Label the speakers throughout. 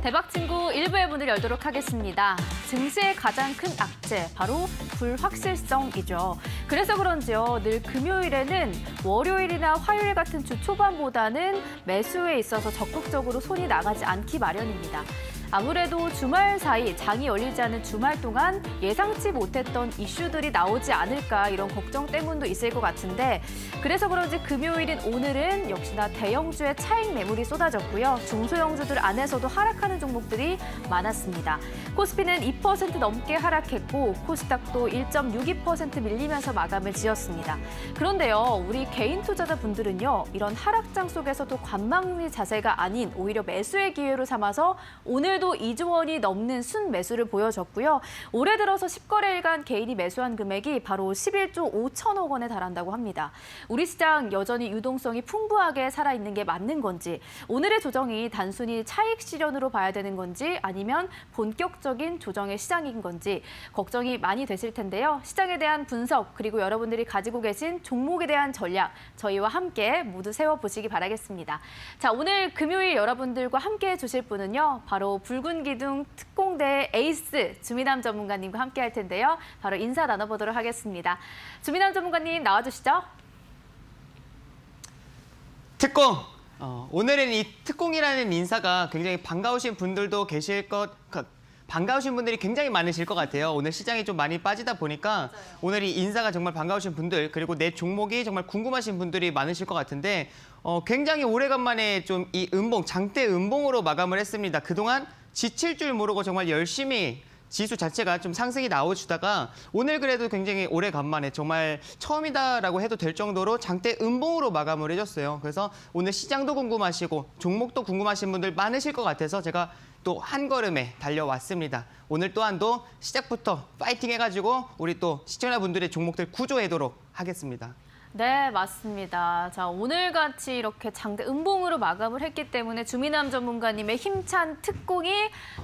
Speaker 1: 대박친구 1부의 문을 열도록 하겠습니다. 증시의 가장 큰 악재, 바로 불확실성이죠. 그래서 그런지요, 늘 금요일에는 월요일이나 화요일 같은 주 초반보다는 매수에 있어서 적극적으로 손이 나가지 않기 마련입니다. 아무래도 주말 사이 장이 열리지 않은 주말 동안 예상치 못했던 이슈들이 나오지 않을까 이런 걱정 때문도 있을 것 같은데 그래서 그런지 금요일인 오늘은 역시나 대형주의 차익 매물이 쏟아졌고요. 중소형주들 안에서도 하락하는 종목들이 많았습니다. 코스피는 2% 넘게 하락했고 코스닥도 1.62% 밀리면서 마감을 지었습니다. 그런데요, 우리 개인 투자자분들은요. 이런 하락장 속에서도 관망리 자세가 아닌 오히려 매수의 기회로 삼아서 오늘도 2조 원이 넘는 순매수를 보여줬고요. 올해 들어서 10거래일간 개인이 매수한 금액이 바로 11조 5천억 원에 달한다고 합니다. 우리 시장 여전히 유동성이 풍부하게 살아있는 게 맞는 건지, 오늘의 조정이 단순히 차익 실현으로 봐야 되는 건지 아니면 본격적인 조정의 시장인 건지 걱정이 많이 되실 텐데요. 시장에 대한 분석 그리고 여러분들이 가지고 계신 종목에 대한 전략 저희와 함께 모두 세워보시기 바라겠습니다. 자, 오늘 금요일 여러분들과 함께 해주실 분은요. 바로 붉은 기둥 특공대 에이스 주민함 전문가님과 함께 할 텐데요. 바로 인사 나눠보도록 하겠습니다. 주민함 전문가님 나와주시죠.
Speaker 2: 특공! 오늘은 이 특공이라는 인사가 굉장히 반가우신 분들도 계실 반가우신 분들이 굉장히 많으실 것 같아요. 오늘 시장이 좀 많이 빠지다 보니까 오늘 이 인사가 정말 반가우신 분들 그리고 내 종목이 정말 궁금하신 분들이 많으실 것 같은데 굉장히 오래간만에 좀 이 장대 음봉으로 마감을 했습니다. 그동안 지칠 줄 모르고 정말 열심히 지수 자체가 좀 상승이 나와주다가 오늘 그래도 굉장히 오래간만에 정말 처음이다라고 해도 될 정도로 장대 음봉으로 마감을 해줬어요. 그래서 오늘 시장도 궁금하시고 종목도 궁금하신 분들 많으실 것 같아서 제가 또 한 걸음에 달려왔습니다. 오늘 또한도 시작부터 파이팅 해가지고 우리 또 시청자분들의 종목들 구조해도록 하겠습니다.
Speaker 1: 네, 맞습니다. 자, 오늘같이 이렇게 장대 음봉으로 마감을 했기 때문에 주민함 전문가님의 힘찬 특공이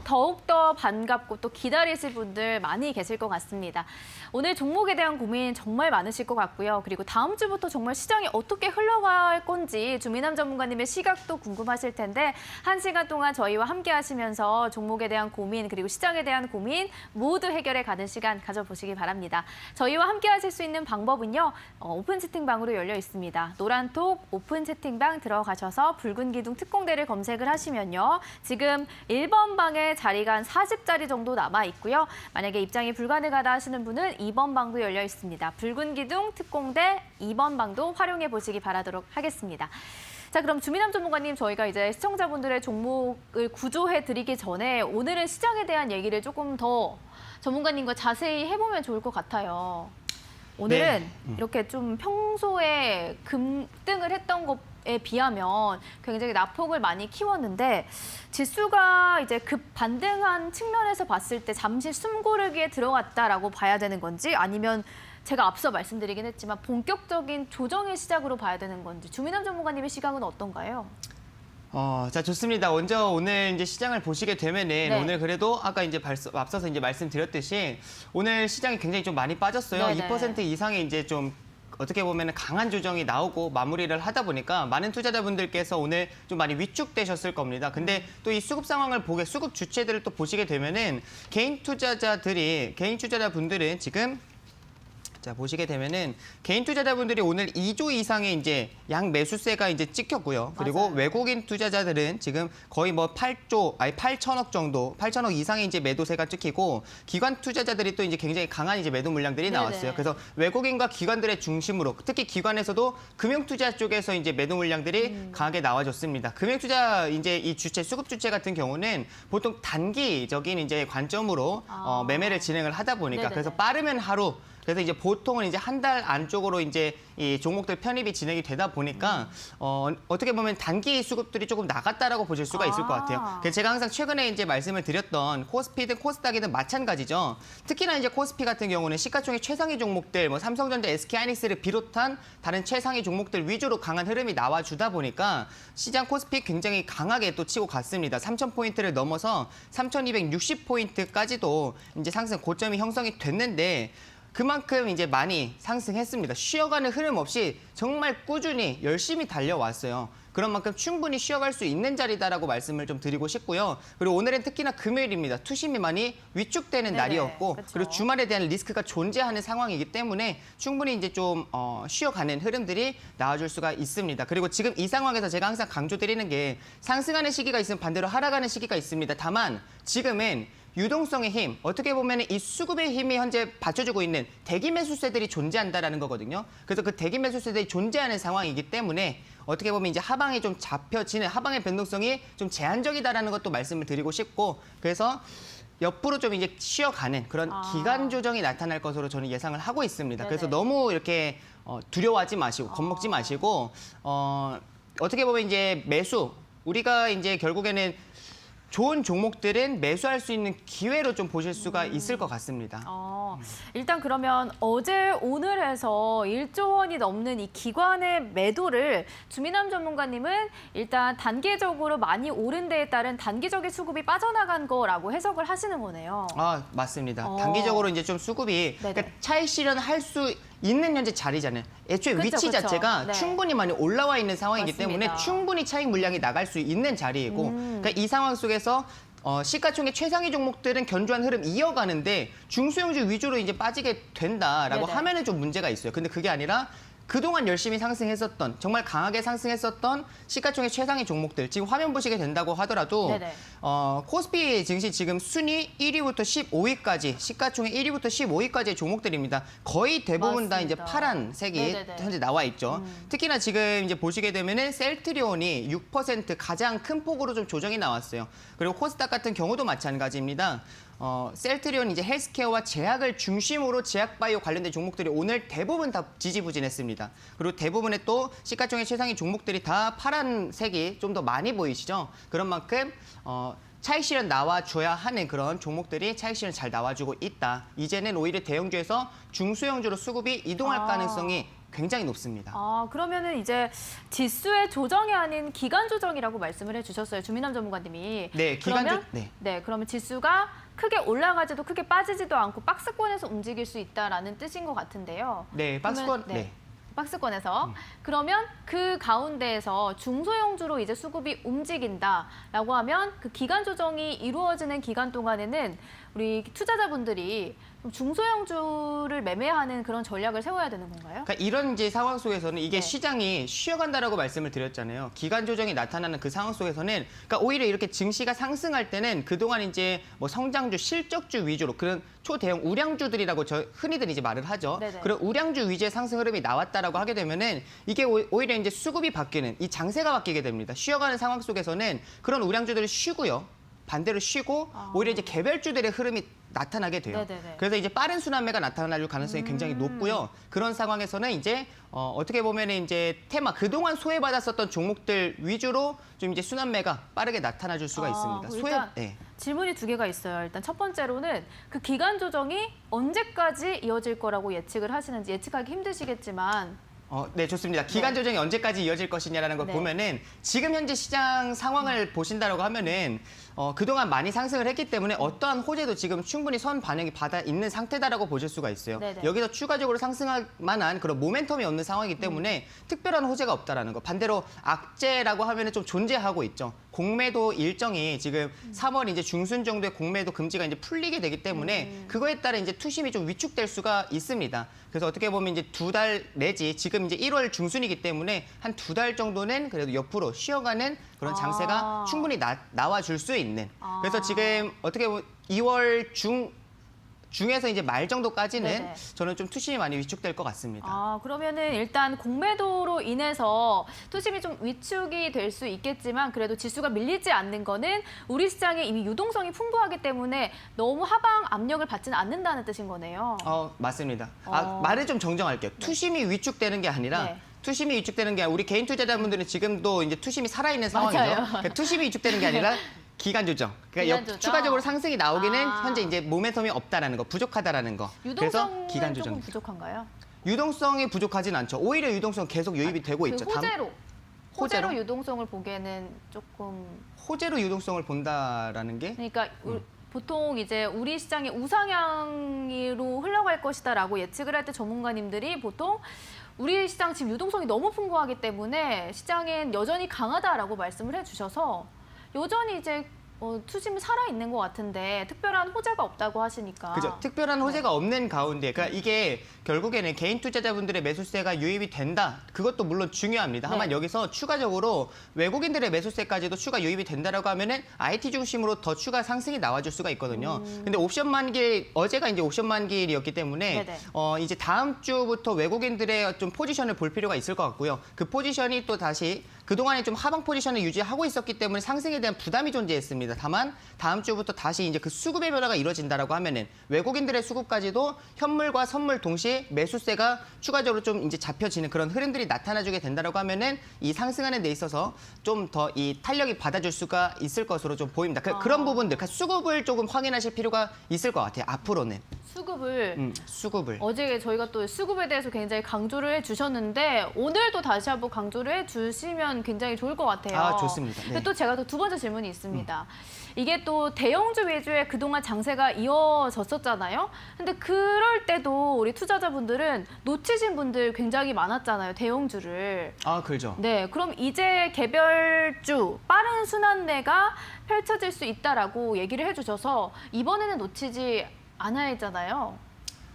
Speaker 1: 더욱더 반갑고 또 기다리실 분들 많이 계실 것 같습니다. 오늘 종목에 대한 고민 정말 많으실 것 같고요. 그리고 다음 주부터 정말 시장이 어떻게 흘러갈 건지 주민함 전문가님의 시각도 궁금하실 텐데 1시간 동안 저희와 함께 하시면서 종목에 대한 고민 그리고 시장에 대한 고민 모두 해결해 가는 시간 가져보시기 바랍니다. 저희와 함께 하실 수 있는 방법은요. 오픈 채팅방으로 열려 있습니다. 노란톡 오픈 채팅방 들어가셔서 붉은 기둥 특공대를 검색을 하시면요. 지금 1번 방에 자리가 한 40자리 정도 남아 있고요. 만약에 입장이 불가능하다 하시는 분은 2번 방도 열려 있습니다. 붉은 기둥 특공대 2번 방도 활용해 보시기 바라도록 하겠습니다. 자, 그럼 주민함 전문가님, 저희가 이제 시청자분들의 종목을 구조해 드리기 전에 오늘은 시장에 대한 얘기를 조금 더 전문가님과 자세히 해보면 좋을 것 같아요. 오늘은
Speaker 2: 네.
Speaker 1: 이렇게 좀 평소에 급등을 했던 것에 비하면 굉장히 낙폭을 많이 키웠는데 지수가 이제 급 반등한 측면에서 봤을 때 잠시 숨고르기에 들어갔다라고 봐야 되는 건지 아니면 제가 앞서 말씀드리긴 했지만 본격적인 조정의 시작으로 봐야 되는 건지 주민함 전문가님의 시각은 어떤가요?
Speaker 2: 자, 좋습니다. 먼저 오늘 이제 시장을 보시게 되면은
Speaker 1: 네.
Speaker 2: 오늘 그래도 아까 이제 앞서서 이제 말씀드렸듯이 오늘 시장이 굉장히 좀 많이 빠졌어요.
Speaker 1: 네네.
Speaker 2: 2% 이상의 이제 좀 어떻게 보면 강한 조정이 나오고 마무리를 하다 보니까 많은 투자자분들께서 오늘 좀 많이 위축되셨을 겁니다. 근데 또 이 수급 상황을 수급 주체들을 또 보시게 되면은 개인 투자자분들은 지금 자, 보시게 되면은 개인 투자자분들이 오늘 2조 이상의 이제 양 매수세가 이제 찍혔고요. 그리고
Speaker 1: 맞아요.
Speaker 2: 외국인 투자자들은 지금 거의 뭐 8천억 정도, 8천억 이상의 이제 매도세가 찍히고 기관 투자자들이 또 이제 굉장히 강한 이제 매도 물량들이
Speaker 1: 네네.
Speaker 2: 나왔어요. 그래서 외국인과 기관들의 중심으로 특히 기관에서도 금융 투자 쪽에서 이제 매도 물량들이 강하게 나와줬습니다. 금융 투자 이제 이 주체 수급 주체 같은 경우는 보통 단기적인 이제 관점으로 매매를 진행을 하다 보니까
Speaker 1: 네네네.
Speaker 2: 그래서 빠르면 하루 그래서 이제 보통은 이제 한 달 안쪽으로 이제 이 종목들 편입이 진행이 되다 보니까 어떻게 보면 단기 수급들이 조금 나갔다라고 보실 수가 있을 것 같아요. 그래서 제가 항상 최근에 이제 말씀을 드렸던 코스피든 코스닥이든 마찬가지죠. 특히나 이제 코스피 같은 경우는 시가총액 최상위 종목들, 뭐 삼성전자, SK하이닉스를 비롯한 다른 최상위 종목들 위주로 강한 흐름이 나와주다 보니까 시장 코스피 굉장히 강하게 또 치고 갔습니다. 3,000포인트를 넘어서 3,260포인트까지도 이제 상승 고점이 형성이 됐는데. 그만큼 이제 많이 상승했습니다. 쉬어가는 흐름 없이 정말 꾸준히 열심히 달려왔어요. 그런 만큼 충분히 쉬어갈 수 있는 자리다라고 말씀을 좀 드리고 싶고요. 그리고 오늘은 특히나 금요일입니다. 투심이 많이 위축되는
Speaker 1: 네네,
Speaker 2: 날이었고
Speaker 1: 그렇죠.
Speaker 2: 그리고 주말에 대한 리스크가 존재하는 상황이기 때문에 충분히 이제 좀 쉬어가는 흐름들이 나와줄 수가 있습니다. 그리고 지금 이 상황에서 제가 항상 강조드리는 게 상승하는 시기가 있으면 반대로 하락하는 시기가 있습니다. 다만 지금은 유동성의 힘, 어떻게 보면 이 수급의 힘이 현재 받쳐주고 있는 대기 매수세들이 존재한다라는 거거든요. 그래서 그 대기 매수세들이 존재하는 상황이기 때문에 어떻게 보면 이제 하방이 좀 잡혀지는 하방의 변동성이 좀 제한적이다라는 것도 말씀을 드리고 싶고 그래서 옆으로 좀 이제 쉬어가는 그런 기간 조정이 나타날 것으로 저는 예상을 하고 있습니다.
Speaker 1: 네네.
Speaker 2: 그래서 너무 이렇게 두려워하지 마시고 겁먹지 마시고 어떻게 보면 이제 매수 우리가 이제 결국에는 좋은 종목들은 매수할 수 있는 기회로 좀 보실 수가 있을 것 같습니다.
Speaker 1: 일단 그러면 어제 오늘 해서 1조 원이 넘는 이 기관의 매도를 주민함 전문가님은 일단 단기적으로 많이 오른 데에 따른 단기적인 수급이 빠져나간 거라고 해석을 하시는 거네요.
Speaker 2: 아, 맞습니다. 단기적으로 이제 좀 수급이
Speaker 1: 네네.
Speaker 2: 그러니까 차익 실현할 수 있는 현재 자리잖아요. 애초에
Speaker 1: 그쵸,
Speaker 2: 위치
Speaker 1: 그쵸.
Speaker 2: 자체가
Speaker 1: 네.
Speaker 2: 충분히 많이 올라와 있는 상황이기
Speaker 1: 맞습니다.
Speaker 2: 때문에 충분히 차익 물량이 나갈 수 있는 자리이고 그러니까 이 상황 속에서 시가총액 최상위 종목들은 견조한 흐름 이어가는데 중소형주 위주로 이제 빠지게 된다라고
Speaker 1: 네네.
Speaker 2: 하면은 좀 문제가 있어요. 근데 그게 아니라 그동안 열심히 상승했었던 정말 강하게 상승했었던 시가총액 최상위 종목들 지금 화면 보시게 된다고 하더라도
Speaker 1: 네네.
Speaker 2: 코스피 증시 지금 순위 1위부터 15위까지 시가총액 1위부터 15위까지의 종목들입니다. 거의 대부분 다 이제
Speaker 1: 맞습니다.
Speaker 2: 파란색이
Speaker 1: 네네네.
Speaker 2: 현재 나와 있죠. 특히나 지금 이제 보시게 되면은 셀트리온이 6% 가장 큰 폭으로 좀 조정이 나왔어요. 그리고 코스닥 같은 경우도 마찬가지입니다. 셀트리온 이제 헬스케어와 제약을 중심으로 제약바이오 관련된 종목들이 오늘 대부분 다 지지부진했습니다. 그리고 대부분의 또 시가총액 최상위 종목들이 다 파란색이 좀 더 많이 보이시죠? 그런 만큼 차익 실현 나와줘야 하는 그런 종목들이 차익 실현 잘 나와주고 있다. 이제는 오히려 대형주에서 중소형주로 수급이 이동할 가능성이 굉장히 높습니다.
Speaker 1: 그러면은 이제 지수의 조정이 아닌 기간 조정이라고 말씀을 해주셨어요. 주민함 전문가님이.
Speaker 2: 네,
Speaker 1: 그러면
Speaker 2: 네.
Speaker 1: 그러면 지수가 크게 올라가지도 크게 빠지지도 않고 박스권에서 움직일 수 있다라는 뜻인 것 같은데요.
Speaker 2: 네, 박스권.
Speaker 1: 그러면, 박스권에서 그러면 그 가운데에서 중소형주로 이제 수급이 움직인다라고 하면 그 기간 조정이 이루어지는 기간 동안에는 우리 투자자분들이 중소형주를 매매하는 그런 전략을 세워야 되는 건가요?
Speaker 2: 그러니까 이런 이제 상황 속에서는 이게
Speaker 1: 네.
Speaker 2: 시장이 쉬어간다라고 말씀을 드렸잖아요. 기간 조정이 나타나는 그 상황 속에서는 그러니까 오히려 이렇게 증시가 상승할 때는 그동안 이제 뭐 성장주, 실적주 위주로 그런 초대형 우량주들이라고 흔히들 이제 말을 하죠.
Speaker 1: 네네.
Speaker 2: 그런 우량주 위주의 상승 흐름이 나왔다라고 하게 되면은 이게 오히려 이제 수급이 바뀌는 이 장세가 바뀌게 됩니다. 쉬어가는 상황 속에서는 그런 우량주들을 쉬고요. 반대로 쉬고 오히려 이제 개별주들의 흐름이 나타나게 돼요.
Speaker 1: 네네네.
Speaker 2: 그래서 이제 빠른 순환매가 나타날 가능성이 굉장히 높고요. 그런 상황에서는 이제 어떻게 보면 이제 테마 그동안 소외받았었던 종목들 위주로 좀 이제 순환매가 빠르게 나타나줄 수가 있습니다.
Speaker 1: 일단 질문이 두 개가 있어요. 일단 첫 번째로는 그 기간 조정이 언제까지 이어질 거라고 예측을 하시는지 예측하기 힘드시겠지만
Speaker 2: 네, 좋습니다. 기간 조정이 언제까지 이어질 것이냐라는 걸 보면은 지금 현재 시장 상황을 보신다라고 하면은 그동안 많이 상승을 했기 때문에 어떠한 호재도 지금 충분히 선 반영이 받아 있는 상태다라고 보실 수가 있어요.
Speaker 1: 네네.
Speaker 2: 여기서 추가적으로 상승할 만한 그런 모멘텀이 없는 상황이기 때문에 특별한 호재가 없다라는 거. 반대로 악재라고 하면은 좀 존재하고 있죠. 공매도 일정이 지금 3월 이제 중순 정도의 공매도 금지가 이제 풀리게 되기 때문에 그거에 따라 이제 투심이 좀 위축될 수가 있습니다. 그래서 어떻게 보면 이제 2달 내지 지금 이제 1월 중순이기 때문에 한 2달 정도는 그래도 옆으로 쉬어가는 그런 장세가 충분히 나와줄 수 있는. 그래서 지금 어떻게 보면 2월 중에서 이제 말 정도까지는
Speaker 1: 네네.
Speaker 2: 저는 좀 투심이 많이 위축될 것 같습니다.
Speaker 1: 그러면은 일단 공매도로 인해서 투심이 좀 위축이 될 수 있겠지만 그래도 지수가 밀리지 않는 거는 우리 시장에 이미 유동성이 풍부하기 때문에 너무 하방 압력을 받지는 않는다는 뜻인 거네요.
Speaker 2: 맞습니다. 말을 좀 정정할게요. 투심이 위축되는 게 아니라 투심이 위축되는 게 아니라 우리 개인 투자자분들은 지금도 이제 투심이 살아있는 상황이죠. 그러니까 투심이 위축되는 게 아니라 기간 조정. 그러니까
Speaker 1: 기간 조정.
Speaker 2: 추가적으로 상승이 나오기는 현재 이제 모멘텀이 없다라는 거, 부족하다라는 거. 그래서 기간
Speaker 1: 유동성은
Speaker 2: 조정.
Speaker 1: 조금 부족한가요?
Speaker 2: 유동성이 부족하진 않죠. 오히려 유동성 계속 유입이 되고 있죠.
Speaker 1: 호재로 유동성을 보기에는 조금
Speaker 2: 호재로 유동성을 본다라는 게
Speaker 1: 그러니까 보통 이제 우리 시장이 우상향으로 흘러갈 것이다라고 예측을 할 때 전문가님들이 보통 우리 시장 지금 유동성이 너무 풍부하기 때문에 시장엔 여전히 강하다라고 말씀을 해주셔서 여전히 이제 투심이 살아있는 것 같은데 특별한 호재가 없다고 하시니까.
Speaker 2: 그죠. 특별한 호재가 없는 가운데, 그러니까 이게 결국에는 개인 투자자분들의 매수세가 유입이 된다. 그것도 물론 중요합니다. 다만
Speaker 1: 네.
Speaker 2: 여기서 추가적으로 외국인들의 매수세까지도 추가 유입이 된다라고 하면은 IT 중심으로 더 추가 상승이 나와줄 수가 있거든요. 근데 옵션 만기일, 어제가 이제 옵션 만기일이었기 때문에
Speaker 1: 네네.
Speaker 2: 이제 다음 주부터 외국인들의 좀 포지션을 볼 필요가 있을 것 같고요. 그 포지션이 또 다시 그동안에 좀 하방 포지션을 유지하고 있었기 때문에 상승에 대한 부담이 존재했습니다. 다만 다음 주부터 다시 이제 그 수급의 변화가 이루어진다라고 하면은 외국인들의 수급까지도 현물과 선물 동시에 매수세가 추가적으로 좀 이제 잡혀지는 그런 흐름들이 나타나주게 된다라고 하면은 이 상승하는 데 있어서 좀 더 이 탄력이 받아줄 수가 있을 것으로 좀 보입니다. 그런 부분들, 그러니까 수급을 조금 확인하실 필요가 있을 것 같아요. 앞으로는. 수급을.
Speaker 1: 어제 저희가 또 수급에 대해서 굉장히 강조를 해주셨는데 오늘도 다시 한번 강조를 해주시면 굉장히 좋을 것 같아요.
Speaker 2: 아, 좋습니다. 네.
Speaker 1: 근데 또 제가 또 두 번째 질문이 있습니다. 이게 또 대형주 위주의 그동안 장세가 이어졌었잖아요. 근데 그럴 때도 우리 투자자분들은 놓치신 분들 굉장히 많았잖아요. 대형주를.
Speaker 2: 아, 그렇죠.
Speaker 1: 네, 그럼 이제 개별주 빠른 순환매가 펼쳐질 수 있다라고 얘기를 해주셔서 이번에는 놓치지 않아야 했잖아요.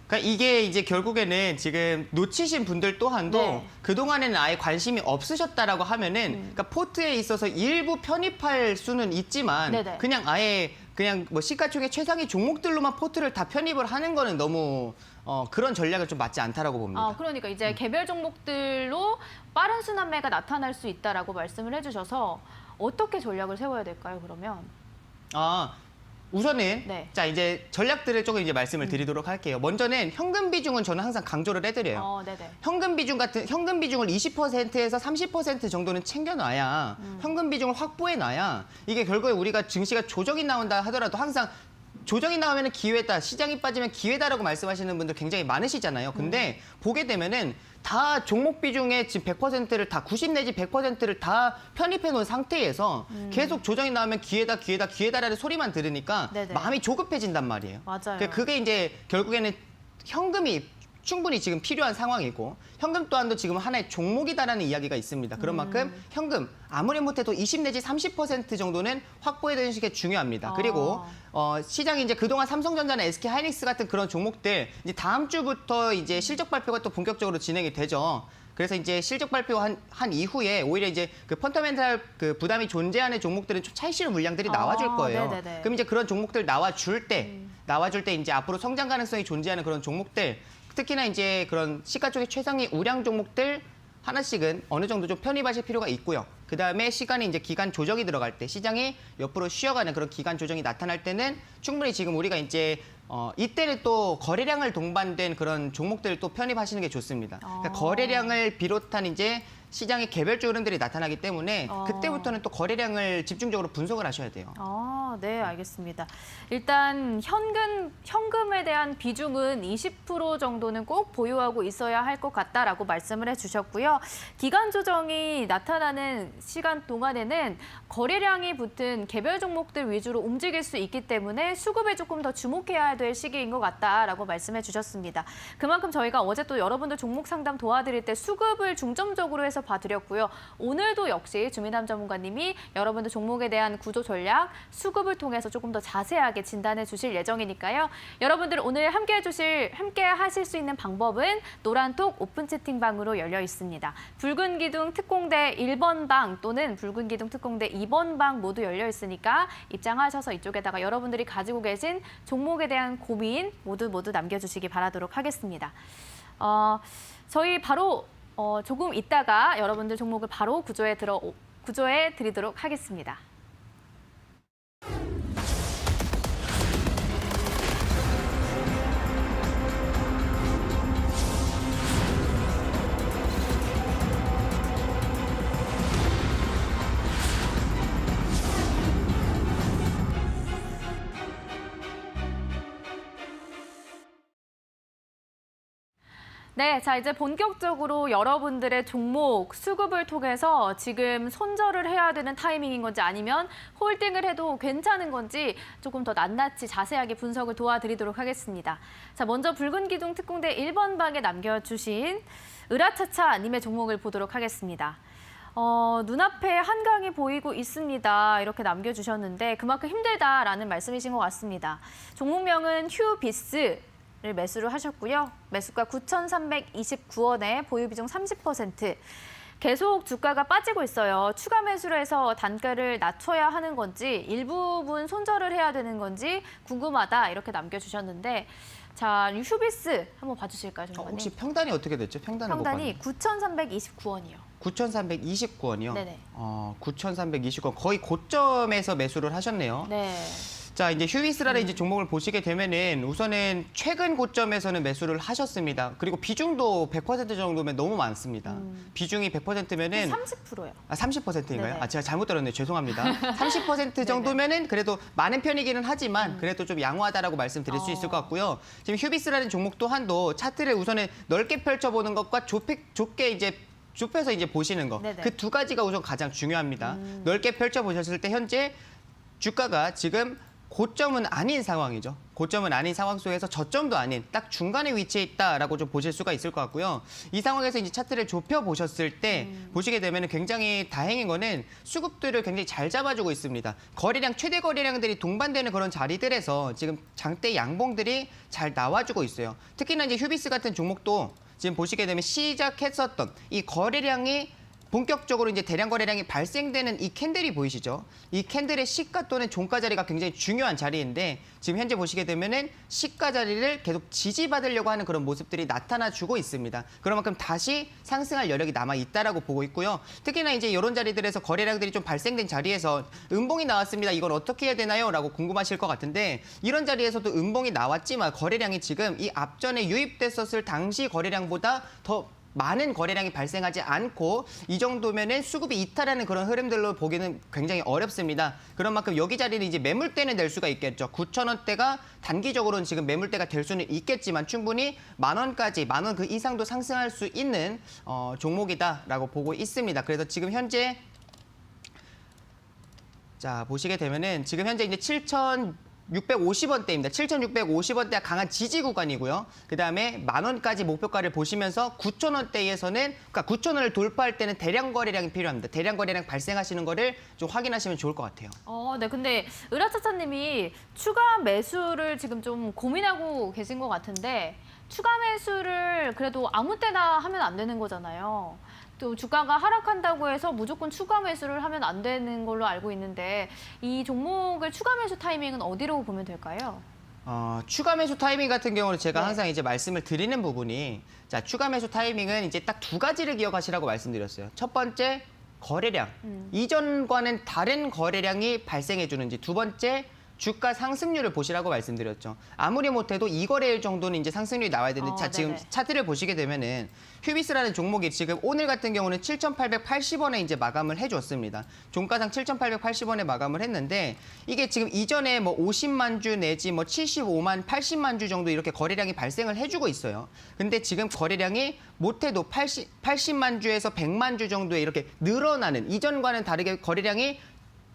Speaker 2: 그러니까 이게 이제 결국에는 지금 놓치신 분들 또한도
Speaker 1: 네.
Speaker 2: 그동안에는 아예 관심이 없으셨다라고 하면은 그러니까 포트에 있어서 일부 편입할 수는 있지만
Speaker 1: 네네.
Speaker 2: 그냥 아예 그냥 뭐 시가총액 최상위 종목들로만 포트를 다 편입을 하는 거는 너무 그런 전략을 좀 맞지 않다라고 봅니다.
Speaker 1: 아, 그러니까 이제 개별 종목들로 빠른 순환매가 나타날 수 있다라고 말씀을 해주셔서 어떻게 전략을 세워야 될까요, 그러면?
Speaker 2: 우선은
Speaker 1: 네.
Speaker 2: 자 이제 전략들을 조금 이제 말씀을 드리도록 할게요. 먼저는 현금 비중은 저는 항상 강조를 해드려요.
Speaker 1: 네네.
Speaker 2: 현금 비중을 20%에서 30% 정도는 챙겨놔야 현금 비중을 확보해놔야 이게 결국에 우리가 증시가 조정이 나온다 하더라도 항상 조정이 나오면 기회다, 시장이 빠지면 기회다라고 말씀하시는 분들 굉장히 많으시잖아요. 근데 보게 되면은 다 종목 비중의 지금 100%를 다 90 내지 100%를 다 편입해 놓은 상태에서 계속 조정이 나오면 기회다라는 소리만 들으니까
Speaker 1: 네네.
Speaker 2: 마음이 조급해진단 말이에요.
Speaker 1: 맞아요.
Speaker 2: 그게 이제 결국에는 현금이 충분히 지금 필요한 상황이고 현금 또한도 지금 하나의 종목이다라는 이야기가 있습니다. 그런 만큼 현금 아무리 못해도 20 내지 30% 정도는 확보해야 되는 게 중요합니다. 그리고 시장이 이제 그동안 삼성전자나 SK 하이닉스 같은 그런 종목들 이제 다음 주부터 이제 실적 발표가 또 본격적으로 진행이 되죠. 그래서 이제 실적 발표한 이후에 오히려 이제 그 펀더멘탈 그 부담이 존재하는 종목들은 좀 차익 실현 물량들이 나와줄 거예요.
Speaker 1: 네네네.
Speaker 2: 그럼 이제 그런 종목들 나와줄 때 이제 앞으로 성장 가능성이 존재하는 그런 종목들, 특히나 이제 그런 시가총액 최상위 우량 종목들 하나씩은 어느 정도 좀 편입하실 필요가 있고요. 그 다음에 시간이 이제 기간 조정이 들어갈 때 시장이 옆으로 쉬어가는 그런 기간 조정이 나타날 때는 충분히 지금 우리가 이제 이때는 또 거래량을 동반된 그런 종목들을 또 편입하시는 게 좋습니다. 그러니까 거래량을 비롯한 이제 시장의 개별적 흐름들이 나타나기 때문에 그때부터는 또 거래량을 집중적으로 분석을 하셔야 돼요.
Speaker 1: 네, 알겠습니다. 일단 현금에 대한 비중은 20% 정도는 꼭 보유하고 있어야 할 것 같다라고 말씀을 해주셨고요. 기간 조정이 나타나는 시간 동안에는 거래량이 붙은 개별 종목들 위주로 움직일 수 있기 때문에 수급에 조금 더 주목해야 될 시기인 것 같다라고 말씀해 주셨습니다. 그만큼 저희가 어제 또 여러분들 종목 상담 도와드릴 때 수급을 중점적으로 해서 봐드렸고요. 오늘도 역시 주민함 전문가님이 여러분들 종목에 대한 구조 전략, 수급을 통해서 조금 더 자세하게 진단해 주실 예정이니까요. 여러분들 오늘 함께 하실 수 있는 방법은 노란톡 오픈 채팅방으로 열려 있습니다. 붉은 기둥 특공대 1번 방 또는 붉은 기둥 특공대 2번 방 모두 열려 있으니까 입장하셔서 이쪽에다가 여러분들이 가지고 계신 종목에 대한 고민 모두 남겨주시기 바라도록 하겠습니다. 저희 바로 조금 있다가 여러분들 종목을 바로 구조에 드리도록 하겠습니다. 네, 자 이제 본격적으로 여러분들의 종목 수급을 통해서 지금 손절을 해야 되는 타이밍인 건지 아니면 홀딩을 해도 괜찮은 건지 조금 더 낱낱이 자세하게 분석을 도와드리도록 하겠습니다. 자, 먼저 붉은 기둥 특공대 1번 방에 남겨주신 으라차차님의 종목을 보도록 하겠습니다. 눈앞에 한강이 보이고 있습니다. 이렇게 남겨주셨는데 그만큼 힘들다라는 말씀이신 것 같습니다. 종목명은 휴비스. 를 매수를 하셨고요. 매수가 9,329원에 보유 비중 30%. 계속 주가가 빠지고 있어요. 추가 매수를 해서 단가를 낮춰야 하는 건지 일부분 손절을 해야 되는 건지 궁금하다 이렇게 남겨주셨는데 자, 휴비스 한번 봐주실까요, 정말님?
Speaker 2: 혹시 평단이 어떻게 됐죠?
Speaker 1: 평단이 9,329원이요.
Speaker 2: 9,329원이요?
Speaker 1: 네네.
Speaker 2: 9,329원. 거의 고점에서 매수를 하셨네요.
Speaker 1: 네.
Speaker 2: 자, 이제 휴비스라는 이제 종목을 보시게 되면은 우선은 최근 고점에서는 매수를 하셨습니다. 그리고 비중도 100% 정도면 너무 많습니다. 비중이 100%면은
Speaker 1: 30%요.
Speaker 2: 30%인가요?
Speaker 1: 네네.
Speaker 2: 제가 잘못 들었네요. 죄송합니다. 30% 정도면은 그래도 많은 편이기는 하지만 그래도 좀 양호하다라고 말씀드릴 수 있을 것 같고요. 지금 휴비스라는 종목 또한도 차트를 우선은 넓게 펼쳐보는 것과 좁게 이제 좁혀서 이제 보시는 거.
Speaker 1: 네네.
Speaker 2: 그 두 가지가 우선 가장 중요합니다. 넓게 펼쳐보셨을 때 현재 주가가 지금 고점은 아닌 상황이죠. 고점은 아닌 상황 속에서 저점도 아닌 딱 중간에 위치해 있다라고 좀 보실 수가 있을 것 같고요. 이 상황에서 이제 차트를 좁혀 보셨을 때 보시게 되면 굉장히 다행인 거는 수급들을 굉장히 잘 잡아주고 있습니다. 거래량 최대 거래량들이 동반되는 그런 자리들에서 지금 장대 양봉들이 잘 나와주고 있어요. 특히나 이제 휴비스 같은 종목도 지금 보시게 되면 시작했었던 이 거래량이 본격적으로 이제 대량 거래량이 발생되는 이 캔들이 보이시죠? 이 캔들의 시가 또는 종가 자리가 굉장히 중요한 자리인데 지금 현재 보시게 되면은 시가 자리를 계속 지지받으려고 하는 그런 모습들이 나타나주고 있습니다. 그런 만큼 다시 상승할 여력이 남아 있다라고 보고 있고요. 특히나 이제 이런 자리들에서 거래량들이 좀 발생된 자리에서 음봉이 나왔습니다. 이건 어떻게 해야 되나요? 라고 궁금하실 것 같은데 이런 자리에서도 음봉이 나왔지만 거래량이 지금 이 앞전에 유입됐었을 당시 거래량보다 더 많은 거래량이 발생하지 않고 이 정도면은 수급이 이탈하는 그런 흐름들로 보기는 굉장히 어렵습니다. 그런 만큼 여기 자리는 이제 매물대는 될 수가 있겠죠. 9,000원대가 단기적으로는 지금 매물대가 될 수는 있겠지만 충분히 10,000원까지 10,000원 그 이상도 상승할 수 있는 종목이다라고 보고 있습니다. 그래서 지금 현재 자 보시게 되면은 지금 현재 이제 7,650원대입니다. 7,650원대가 강한 지지 구간이고요. 그다음에 10,000원까지 목표가를 보시면서 9,000원대에서는 그러니까 9,000원을 돌파할 때는 대량 거래량이 필요합니다. 대량 거래량 발생하시는 거를 좀 확인하시면 좋을 것 같아요.
Speaker 1: 네. 근데 으라차차님이 추가 매수를 지금 좀 고민하고 계신 것 같은데 추가 매수를 그래도 아무 때나 하면 안 되는 거잖아요. 또 주가가 하락한다고 해서 무조건 추가 매수를 하면 안 되는 걸로 알고 있는데 이 종목을 추가 매수 타이밍은 어디로 보면 될까요?
Speaker 2: 추가 매수 타이밍 같은 경우는 제가
Speaker 1: 네.
Speaker 2: 항상 이제 말씀을 드리는 부분이 자 추가 매수 타이밍은 이제 딱 두 가지를 기억하시라고 말씀드렸어요. 첫 번째 거래량 이전과는 다른 거래량이 발생해 주는지 두 번째 주가 상승률을 보시라고 말씀드렸죠. 아무리 못해도 2거래일 정도는 이제 상승률이 나와야 되는데 자 지금
Speaker 1: 네네.
Speaker 2: 차트를 보시게 되면은 휴비스라는 종목이 지금 오늘 같은 경우는 7,880원에 이제 마감을 해줬습니다. 종가상 7,880원에 마감을 했는데 이게 지금 이전에 뭐 50만 주 내지 뭐 75만, 80만 주 정도 이렇게 거래량이 발생을 해주고 있어요. 근데 지금 거래량이 못해도 80만 주에서 100만 주 정도에 이렇게 늘어나는 이전과는 다르게 거래량이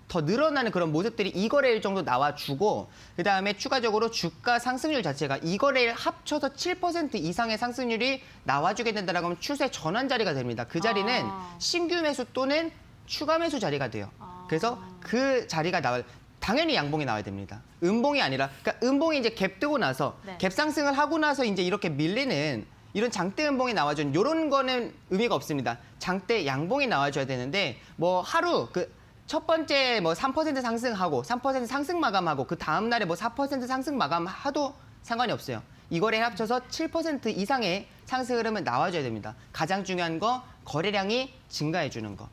Speaker 2: 더 늘어나는 그런 모습들이 2거래일 정도 나와주고 그다음에 추가적으로 주가 상승률 자체가 2거래일 합쳐서 7% 이상의 상승률이 나와주게 된다라고 하면 추세 전환 자리가 됩니다. 그 자리는 신규 매수 또는 추가 매수 자리가 돼요. 그래서 그 자리가 당연히 양봉이 나와야 됩니다. 음봉이 아니라 그러니까 음봉이 이제 갭 뜨고 나서
Speaker 1: 네.
Speaker 2: 갭 상승을 하고 나서 이제 이렇게 밀리는 이런 장대 음봉이 나와준 이런 거는 의미가 없습니다. 장대 양봉이 나와줘야 되는데 뭐 하루 첫 번째 뭐 3% 상승하고 3% 상승 마감하고 그 다음 날에 뭐 4% 상승 마감하도 상관이 없어요. 이거래 합쳐서 7% 이상의 상승 흐름은 나와줘야 됩니다. 가장 중요한 거 거래량이 증가해 주는 거.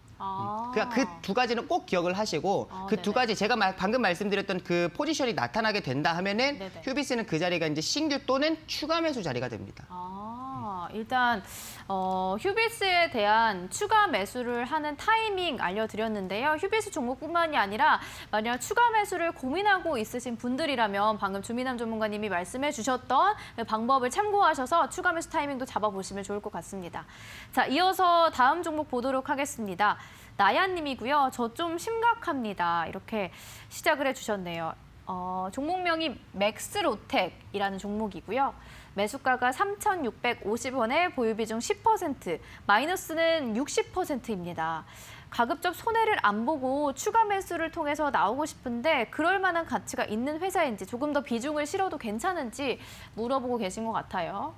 Speaker 2: 그러니까 그 두 가지는 꼭 기억을 하시고 그 두
Speaker 1: 네네.
Speaker 2: 가지 제가 방금 말씀드렸던 그 포지션이 나타나게 된다 하면은
Speaker 1: 네네.
Speaker 2: 휴비스는 그 자리가 이제 신규 또는 추가 매수 자리가 됩니다.
Speaker 1: 일단 휴비스에 대한 추가 매수를 하는 타이밍 알려드렸는데요. 휴비스 종목뿐만이 아니라 만약 추가 매수를 고민하고 있으신 분들이라면 방금 주민남 전문가님이 말씀해 주셨던 방법을 참고하셔서 추가 매수 타이밍도 잡아보시면 좋을 것 같습니다. 자, 이어서 다음 종목 보도록 하겠습니다. 나야님이고요. 저 좀 심각합니다. 이렇게 시작을 해주셨네요. 종목명이 맥스로텍이라는 종목이고요. 매수가가 3,650원에 보유비중 10%, 마이너스는 60%입니다. 가급적 손해를 안 보고 추가 매수를 통해서 나오고 싶은데 그럴 만한 가치가 있는 회사인지 조금 더 비중을 실어도 괜찮은지 물어보고 계신 것 같아요.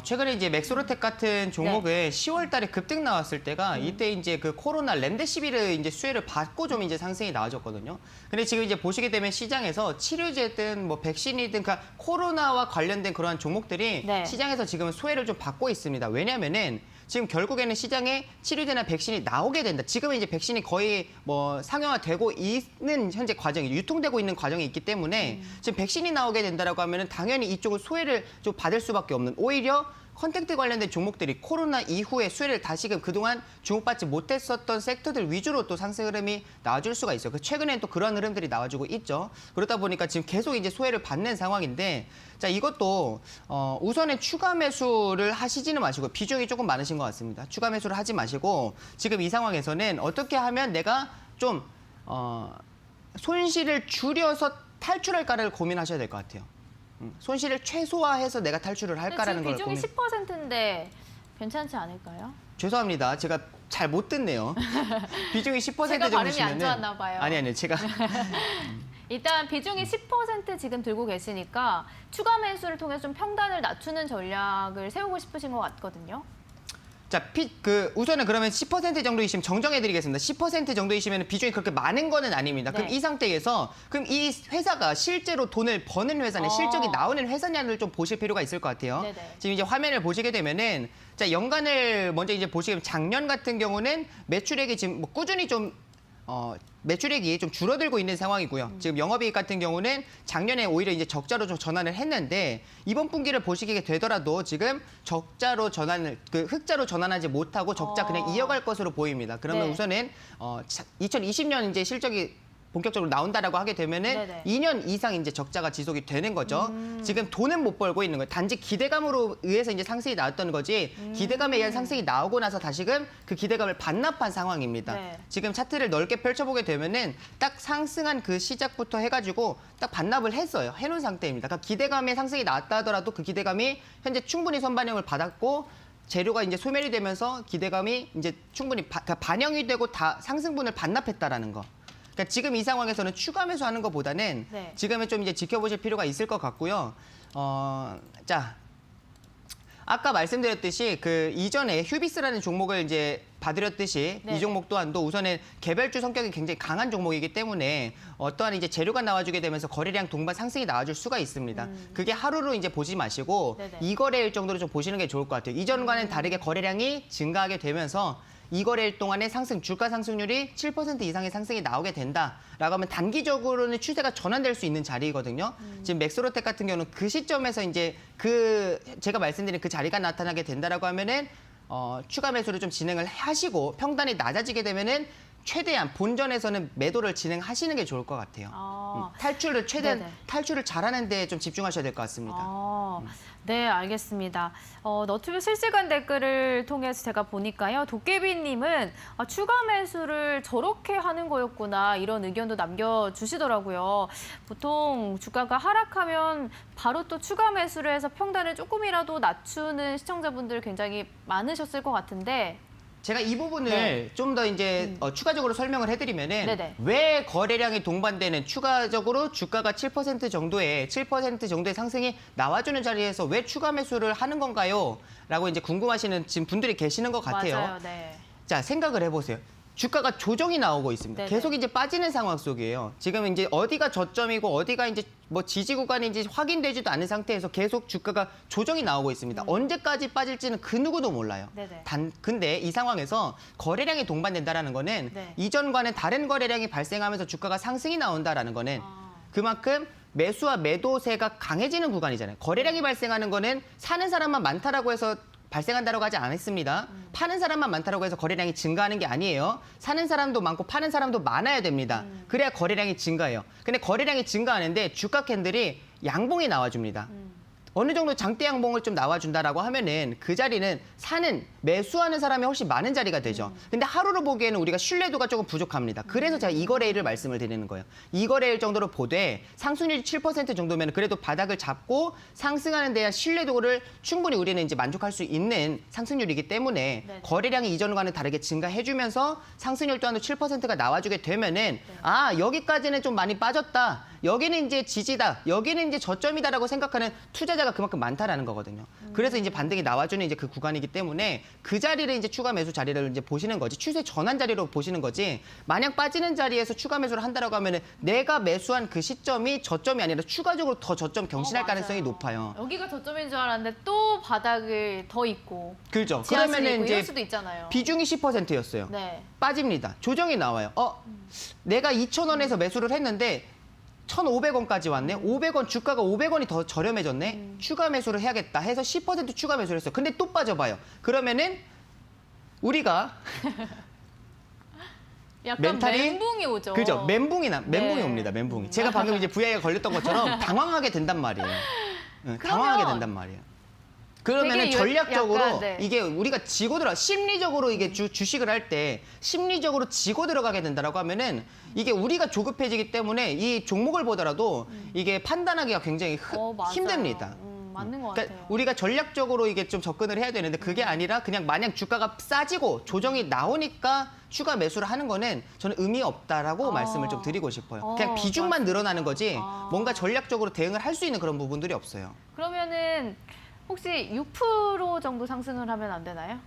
Speaker 2: 최근에 이제 맥스로텍 같은 종목을 10월 달에 급등 나왔을 때가 이때 이제 그 코로나 렘데시비르 이제 수혜를 받고 좀 이제 상승이 나와줬거든요. 근데 지금 이제 보시게 되면 시장에서 치료제든 뭐 백신이든 그 코로나와 관련된 그러한 종목들이
Speaker 1: 네.
Speaker 2: 시장에서 지금 수혜를 좀 받고 있습니다. 왜냐면은 지금 결국에는 시장에 치료제나 백신이 나오게 된다. 지금은 이제 백신이 거의 뭐 상용화되고 있는 현재 과정이 유통되고 있는 과정이 있기 때문에 지금 백신이 나오게 된다라고 하면은 당연히 이쪽은 소외를 좀 받을 수밖에 없는 오히려 컨택트 관련된 종목들이 코로나 이후에 수혜를 다시금 그동안 주목받지 못했었던 섹터들 위주로 또 상승 흐름이 나와줄 수가 있어요. 최근에는 또 그런 흐름들이 나와주고 있죠. 그러다 보니까 지금 계속 이제 수혜를 받는 상황인데, 자 이것도 우선은 추가 매수를 하시지는 마시고 비중이 조금 많으신 것 같습니다. 추가 매수를 하지 마시고 지금 이 상황에서는 어떻게 하면 내가 좀 손실을 줄여서 탈출할까를 고민하셔야 될 것 같아요. 손실을 최소화해서 내가 탈출을 할까라는 걸
Speaker 1: 지금 비중이 10%인데 괜찮지 않을까요?
Speaker 2: 죄송합니다. 제가 잘 못 듣네요. 비중이 10%
Speaker 1: 제가
Speaker 2: 정도
Speaker 1: 발음이 안
Speaker 2: 시면은
Speaker 1: 좋았나 봐요.
Speaker 2: 아니 제가
Speaker 1: 일단 비중이 10% 지금 들고 계시니까 추가 매수를 통해서 좀 평단을 낮추는 전략을 세우고 싶으신 것 같거든요.
Speaker 2: 자, 우선은 그러면 10% 정도이시면 정정해드리겠습니다. 10% 정도이시면 비중이 그렇게 많은 거는 아닙니다.
Speaker 1: 네.
Speaker 2: 그럼 이 상태에서 그럼 이 회사가 실제로 돈을 버는 회사냐, 실적이 나오는 회사냐를 좀 보실 필요가 있을 것 같아요.
Speaker 1: 네네.
Speaker 2: 지금 이제 화면을 보시게 되면은 자 연간을 먼저 이제 보시게 되면 작년 같은 경우는 매출액이 지금 뭐 꾸준히 좀 매출액이 좀 줄어들고 있는 상황이고요. 지금 영업이익 같은 경우는 작년에 오히려 이제 적자로 좀 전환을 했는데 이번 분기를 보시게 되더라도 지금 적자로 흑자로 전환하지 못하고 적자 그냥 이어갈 것으로 보입니다. 그러면
Speaker 1: 네.
Speaker 2: 우선은 2020년 이제 실적이 본격적으로 나온다라고 하게 되면은
Speaker 1: 네네.
Speaker 2: 2년 이상 이제 적자가 지속이 되는 거죠. 지금 돈은 못 벌고 있는 거예요. 단지 기대감으로 의해서 이제 상승이 나왔던 거지 기대감에 의한 상승이 나오고 나서 다시금 그 기대감을 반납한 상황입니다.
Speaker 1: 네.
Speaker 2: 지금 차트를 넓게 펼쳐보게 되면은 딱 상승한 그 시작부터 해가지고 딱 반납을 했어요. 해놓은 상태입니다. 그러니까 기대감에 상승이 나왔다 하더라도 그 기대감이 현재 충분히 선반영을 받았고 재료가 이제 소멸이 되면서 기대감이 이제 충분히 반영이 되고 다 상승분을 반납했다라는 거. 그러니까 지금 이 상황에서는 추가 매수하는 것보다는
Speaker 1: 네.
Speaker 2: 지금은 좀 이제 지켜보실 필요가 있을 것 같고요. 자, 아까 말씀드렸듯이 그 이전에 휴비스라는 종목을 이제 봐드렸듯이
Speaker 1: 네.
Speaker 2: 이 종목 또한도 우선은 개별주 성격이 굉장히 강한 종목이기 때문에 어떠한 이제 재료가 나와주게 되면서 거래량 동반 상승이 나와줄 수가 있습니다. 그게 하루로 이제 보지 마시고
Speaker 1: 네네.
Speaker 2: 2거래일 정도로 좀 보시는 게 좋을 것 같아요. 이전과는 다르게 거래량이 증가하게 되면서 2거래일 동안의 주가 상승률이 7% 이상의 상승이 나오게 된다라고 하면 단기적으로는 추세가 전환될 수 있는 자리거든요. 지금 맥스로텍 같은 경우는 그 시점에서 이제 제가 말씀드린 그 자리가 나타나게 된다라고 하면은 추가 매수를 좀 진행을 하시고 평단이 낮아지게 되면은 최대한 본전에서는 매도를 진행하시는 게 좋을 것 같아요. 탈출을 최대한
Speaker 1: 네네.
Speaker 2: 탈출을 잘하는 데 좀 집중하셔야 될 것 같습니다.
Speaker 1: 네, 알겠습니다. 너튜브 실시간 댓글을 통해서 제가 보니까요. 도깨비님은 추가 매수를 저렇게 하는 거였구나 이런 의견도 남겨주시더라고요. 보통 주가가 하락하면 바로 또 추가 매수를 해서 평단을 조금이라도 낮추는 시청자분들 굉장히 많으셨을 것 같은데
Speaker 2: 제가 이 부분을
Speaker 1: 네.
Speaker 2: 좀 더 이제 추가적으로 설명을 해드리면은
Speaker 1: 네네.
Speaker 2: 왜 거래량이 동반되는 추가적으로 주가가 7% 정도의 상승이 나와주는 자리에서 왜 추가 매수를 하는 건가요? 라고 이제 궁금하시는 지금 분들이 계시는 것 같아요.
Speaker 1: 맞아요. 네.
Speaker 2: 자, 생각을 해보세요. 주가가 조정이 나오고 있습니다.
Speaker 1: 네네.
Speaker 2: 계속 이제 빠지는 상황 속이에요. 지금 이제 어디가 저점이고 어디가 이제 뭐 지지 구간인지 확인되지도 않은 상태에서 계속 주가가 조정이 나오고 있습니다. 언제까지 빠질지는 그 누구도 몰라요.
Speaker 1: 네네.
Speaker 2: 근데 이 상황에서 거래량이 동반된다라는 거는
Speaker 1: 네.
Speaker 2: 이전과는 다른 거래량이 발생하면서 주가가 상승이 나온다라는 거는 그만큼 매수와 매도세가 강해지는 구간이잖아요. 거래량이 발생하는 거는 사는 사람만 많다라고 해서 발생한다고 하지 않았습니다. 파는 사람만 많다고 해서 거래량이 증가하는 게 아니에요. 사는 사람도 많고 파는 사람도 많아야 됩니다. 그래야 거래량이 증가해요. 근데 거래량이 증가하는데 주가 캔들이 양봉이 나와줍니다. 어느 정도 장대 양봉을 좀 나와준다라고 하면은 그 자리는 매수하는 사람이 훨씬 많은 자리가 되죠. 근데 하루로 보기에는 우리가 신뢰도가 조금 부족합니다. 그래서 제가 이거래일을 말씀을 드리는 거예요. 이거래일 정도로 보되 상승률이 7% 정도면 그래도 바닥을 잡고 상승하는 데야 신뢰도를 충분히 우리는 이제 만족할 수 있는 상승률이기 때문에
Speaker 1: 네.
Speaker 2: 거래량이 이전과는 다르게 증가해주면서 상승률 또한 7%가 나와주게 되면은 아, 여기까지는 좀 많이 빠졌다. 여기는 이제 지지다. 여기는 이제 저점이다라고 생각하는 투자자가 그만큼 많다라는 거거든요. 그래서 이제 반등이 나와주는 이제 그 구간이기 때문에 그 자리를 이제 추가 매수 자리를 이제 보시는 거지. 추세 전환 자리로 보시는 거지. 마냥 빠지는 자리에서 추가 매수를 한다라고 하면은 내가 매수한 그 시점이 저점이 아니라 추가적으로 더 저점 경신할 가능성이
Speaker 1: 맞아요.
Speaker 2: 높아요.
Speaker 1: 여기가 저점인 줄 알았는데 또 바닥을 더 있고
Speaker 2: 그렇죠.
Speaker 1: 지하실이
Speaker 2: 그러면은
Speaker 1: 있고
Speaker 2: 이제
Speaker 1: 이럴 수도 있잖아요.
Speaker 2: 비중이 10%였어요.
Speaker 1: 네.
Speaker 2: 빠집니다. 조정이 나와요. 내가 2,000원에서 매수를 했는데 1,500원까지 왔네. 500원 주가가 500원이 더 저렴해졌네. 추가 매수를 해야겠다 해서 10% 추가 매수를 했어요. 근데 또 빠져봐요. 그러면은 우리가
Speaker 1: 약간
Speaker 2: 멘탈이-
Speaker 1: 멘붕이 오죠.
Speaker 2: 그죠? 멘붕이
Speaker 1: 네.
Speaker 2: 옵니다. 멘붕이. 제가 방금 이제 VI가 걸렸던 것처럼 당황하게 된단 말이에요. 응, 당황하게 된단 말이에요. 그러면은
Speaker 1: 되게
Speaker 2: 전략적으로
Speaker 1: 약간, 네.
Speaker 2: 이게 우리가 지고 심리적으로 이게 주식을 할 때 심리적으로 지고 들어가게 된다라고 하면은 이게 우리가 조급해지기 때문에 이 종목을 보더라도 이게 판단하기가 굉장히
Speaker 1: 맞아요.
Speaker 2: 힘듭니다.
Speaker 1: 맞는 것
Speaker 2: 그러니까
Speaker 1: 같아요.
Speaker 2: 우리가 전략적으로 이게 좀 접근을 해야 되는데 그게 아니라 그냥 마냥 주가가 싸지고 조정이 나오니까 추가 매수를 하는 거는 저는 의미 없다라고 말씀을 좀 드리고 싶어요. 그냥 비중만 늘어나는 거지 뭔가 전략적으로 대응을 할 수 있는 그런 부분들이 없어요.
Speaker 1: 그러면은 혹시 6% 정도 상승을 하면 안 되나요?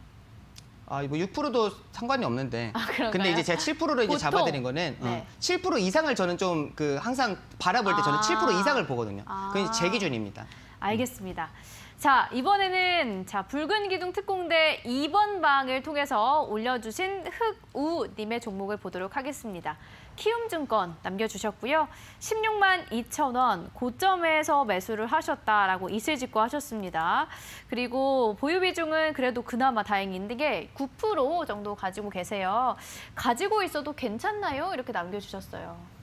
Speaker 2: 아, 뭐 6%도 상관이 없는데.
Speaker 1: 그런가요?
Speaker 2: 근데 이제 제가 7%를 이제
Speaker 1: 보통?
Speaker 2: 잡아드린 거는
Speaker 1: 네.
Speaker 2: 7% 이상을 저는 좀 항상 바라볼 때 저는 7% 이상을 보거든요. 그게 이제 제
Speaker 1: 아.
Speaker 2: 기준입니다.
Speaker 1: 알겠습니다. 자, 이번에는 붉은 기둥 특공대 2번 방을 통해서 올려주신 흑우님의 종목을 보도록 하겠습니다. 키움증권 남겨주셨고요. 16만 2천 원 고점에서 매수를 하셨다라고 이슬직고 하셨습니다. 그리고 보유 비중은 그래도 그나마 다행인 게 9% 정도 가지고 계세요. 가지고 있어도 괜찮나요? 이렇게 남겨주셨어요.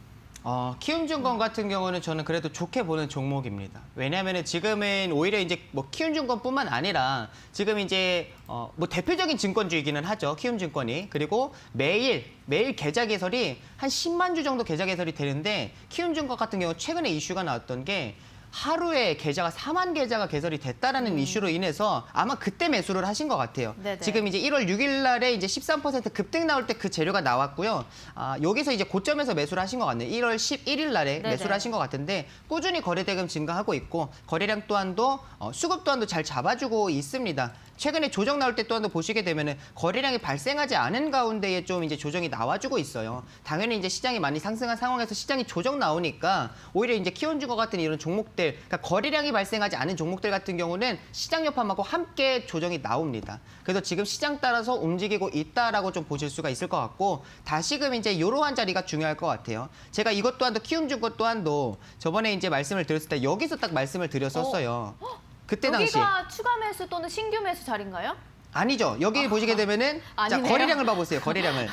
Speaker 2: 키움증권 같은 경우는 저는 그래도 좋게 보는 종목입니다. 왜냐하면 지금은 오히려 이제 뭐 키움증권뿐만 아니라 지금 이제 뭐 대표적인 증권주이기는 하죠. 키움증권이. 그리고 매일 계좌 개설이 한 10만 주 정도 계좌 개설이 되는데 키움증권 같은 경우 최근에 이슈가 나왔던 게 하루에 계좌가 4만 계좌가 개설이 됐다라는 이슈로 인해서 아마 그때 매수를 하신 것 같아요.
Speaker 1: 네네.
Speaker 2: 지금 이제 1월 6일 날에 이제 13% 급등 나올 때 그 재료가 나왔고요. 여기서 이제 고점에서 매수를 하신 것 같네요. 1월 11일 날에
Speaker 1: 네네.
Speaker 2: 매수를 하신 것 같은데 꾸준히 거래대금 증가하고 있고 거래량 또한도 수급 또한도 잘 잡아주고 있습니다. 최근에 조정 나올 때 또한도 보시게 되면은 거래량이 발생하지 않은 가운데에 좀 이제 조정이 나와주고 있어요. 당연히 이제 시장이 많이 상승한 상황에서 시장이 조정 나오니까 오히려 이제 키움증권 같은 이런 종목들, 그러니까 거래량이 발생하지 않은 종목들 같은 경우는 시장 여파하고 함께 조정이 나옵니다. 그래서 지금 시장 따라서 움직이고 있다라고 좀 보실 수가 있을 것 같고 다시금 이제 이러한 자리가 중요할 것 같아요. 제가 이것 또한도 키움증권 또한도 저번에 이제 말씀을 드렸을 때 여기서 딱 말씀을 드렸었어요. 그때 당시.
Speaker 1: 여기가 추가 매수 또는 신규 매수 자리인가요?
Speaker 2: 아니죠. 여기 보시게 되면은 자,
Speaker 1: 아니네요.
Speaker 2: 거래량을 봐보세요. 거래량을.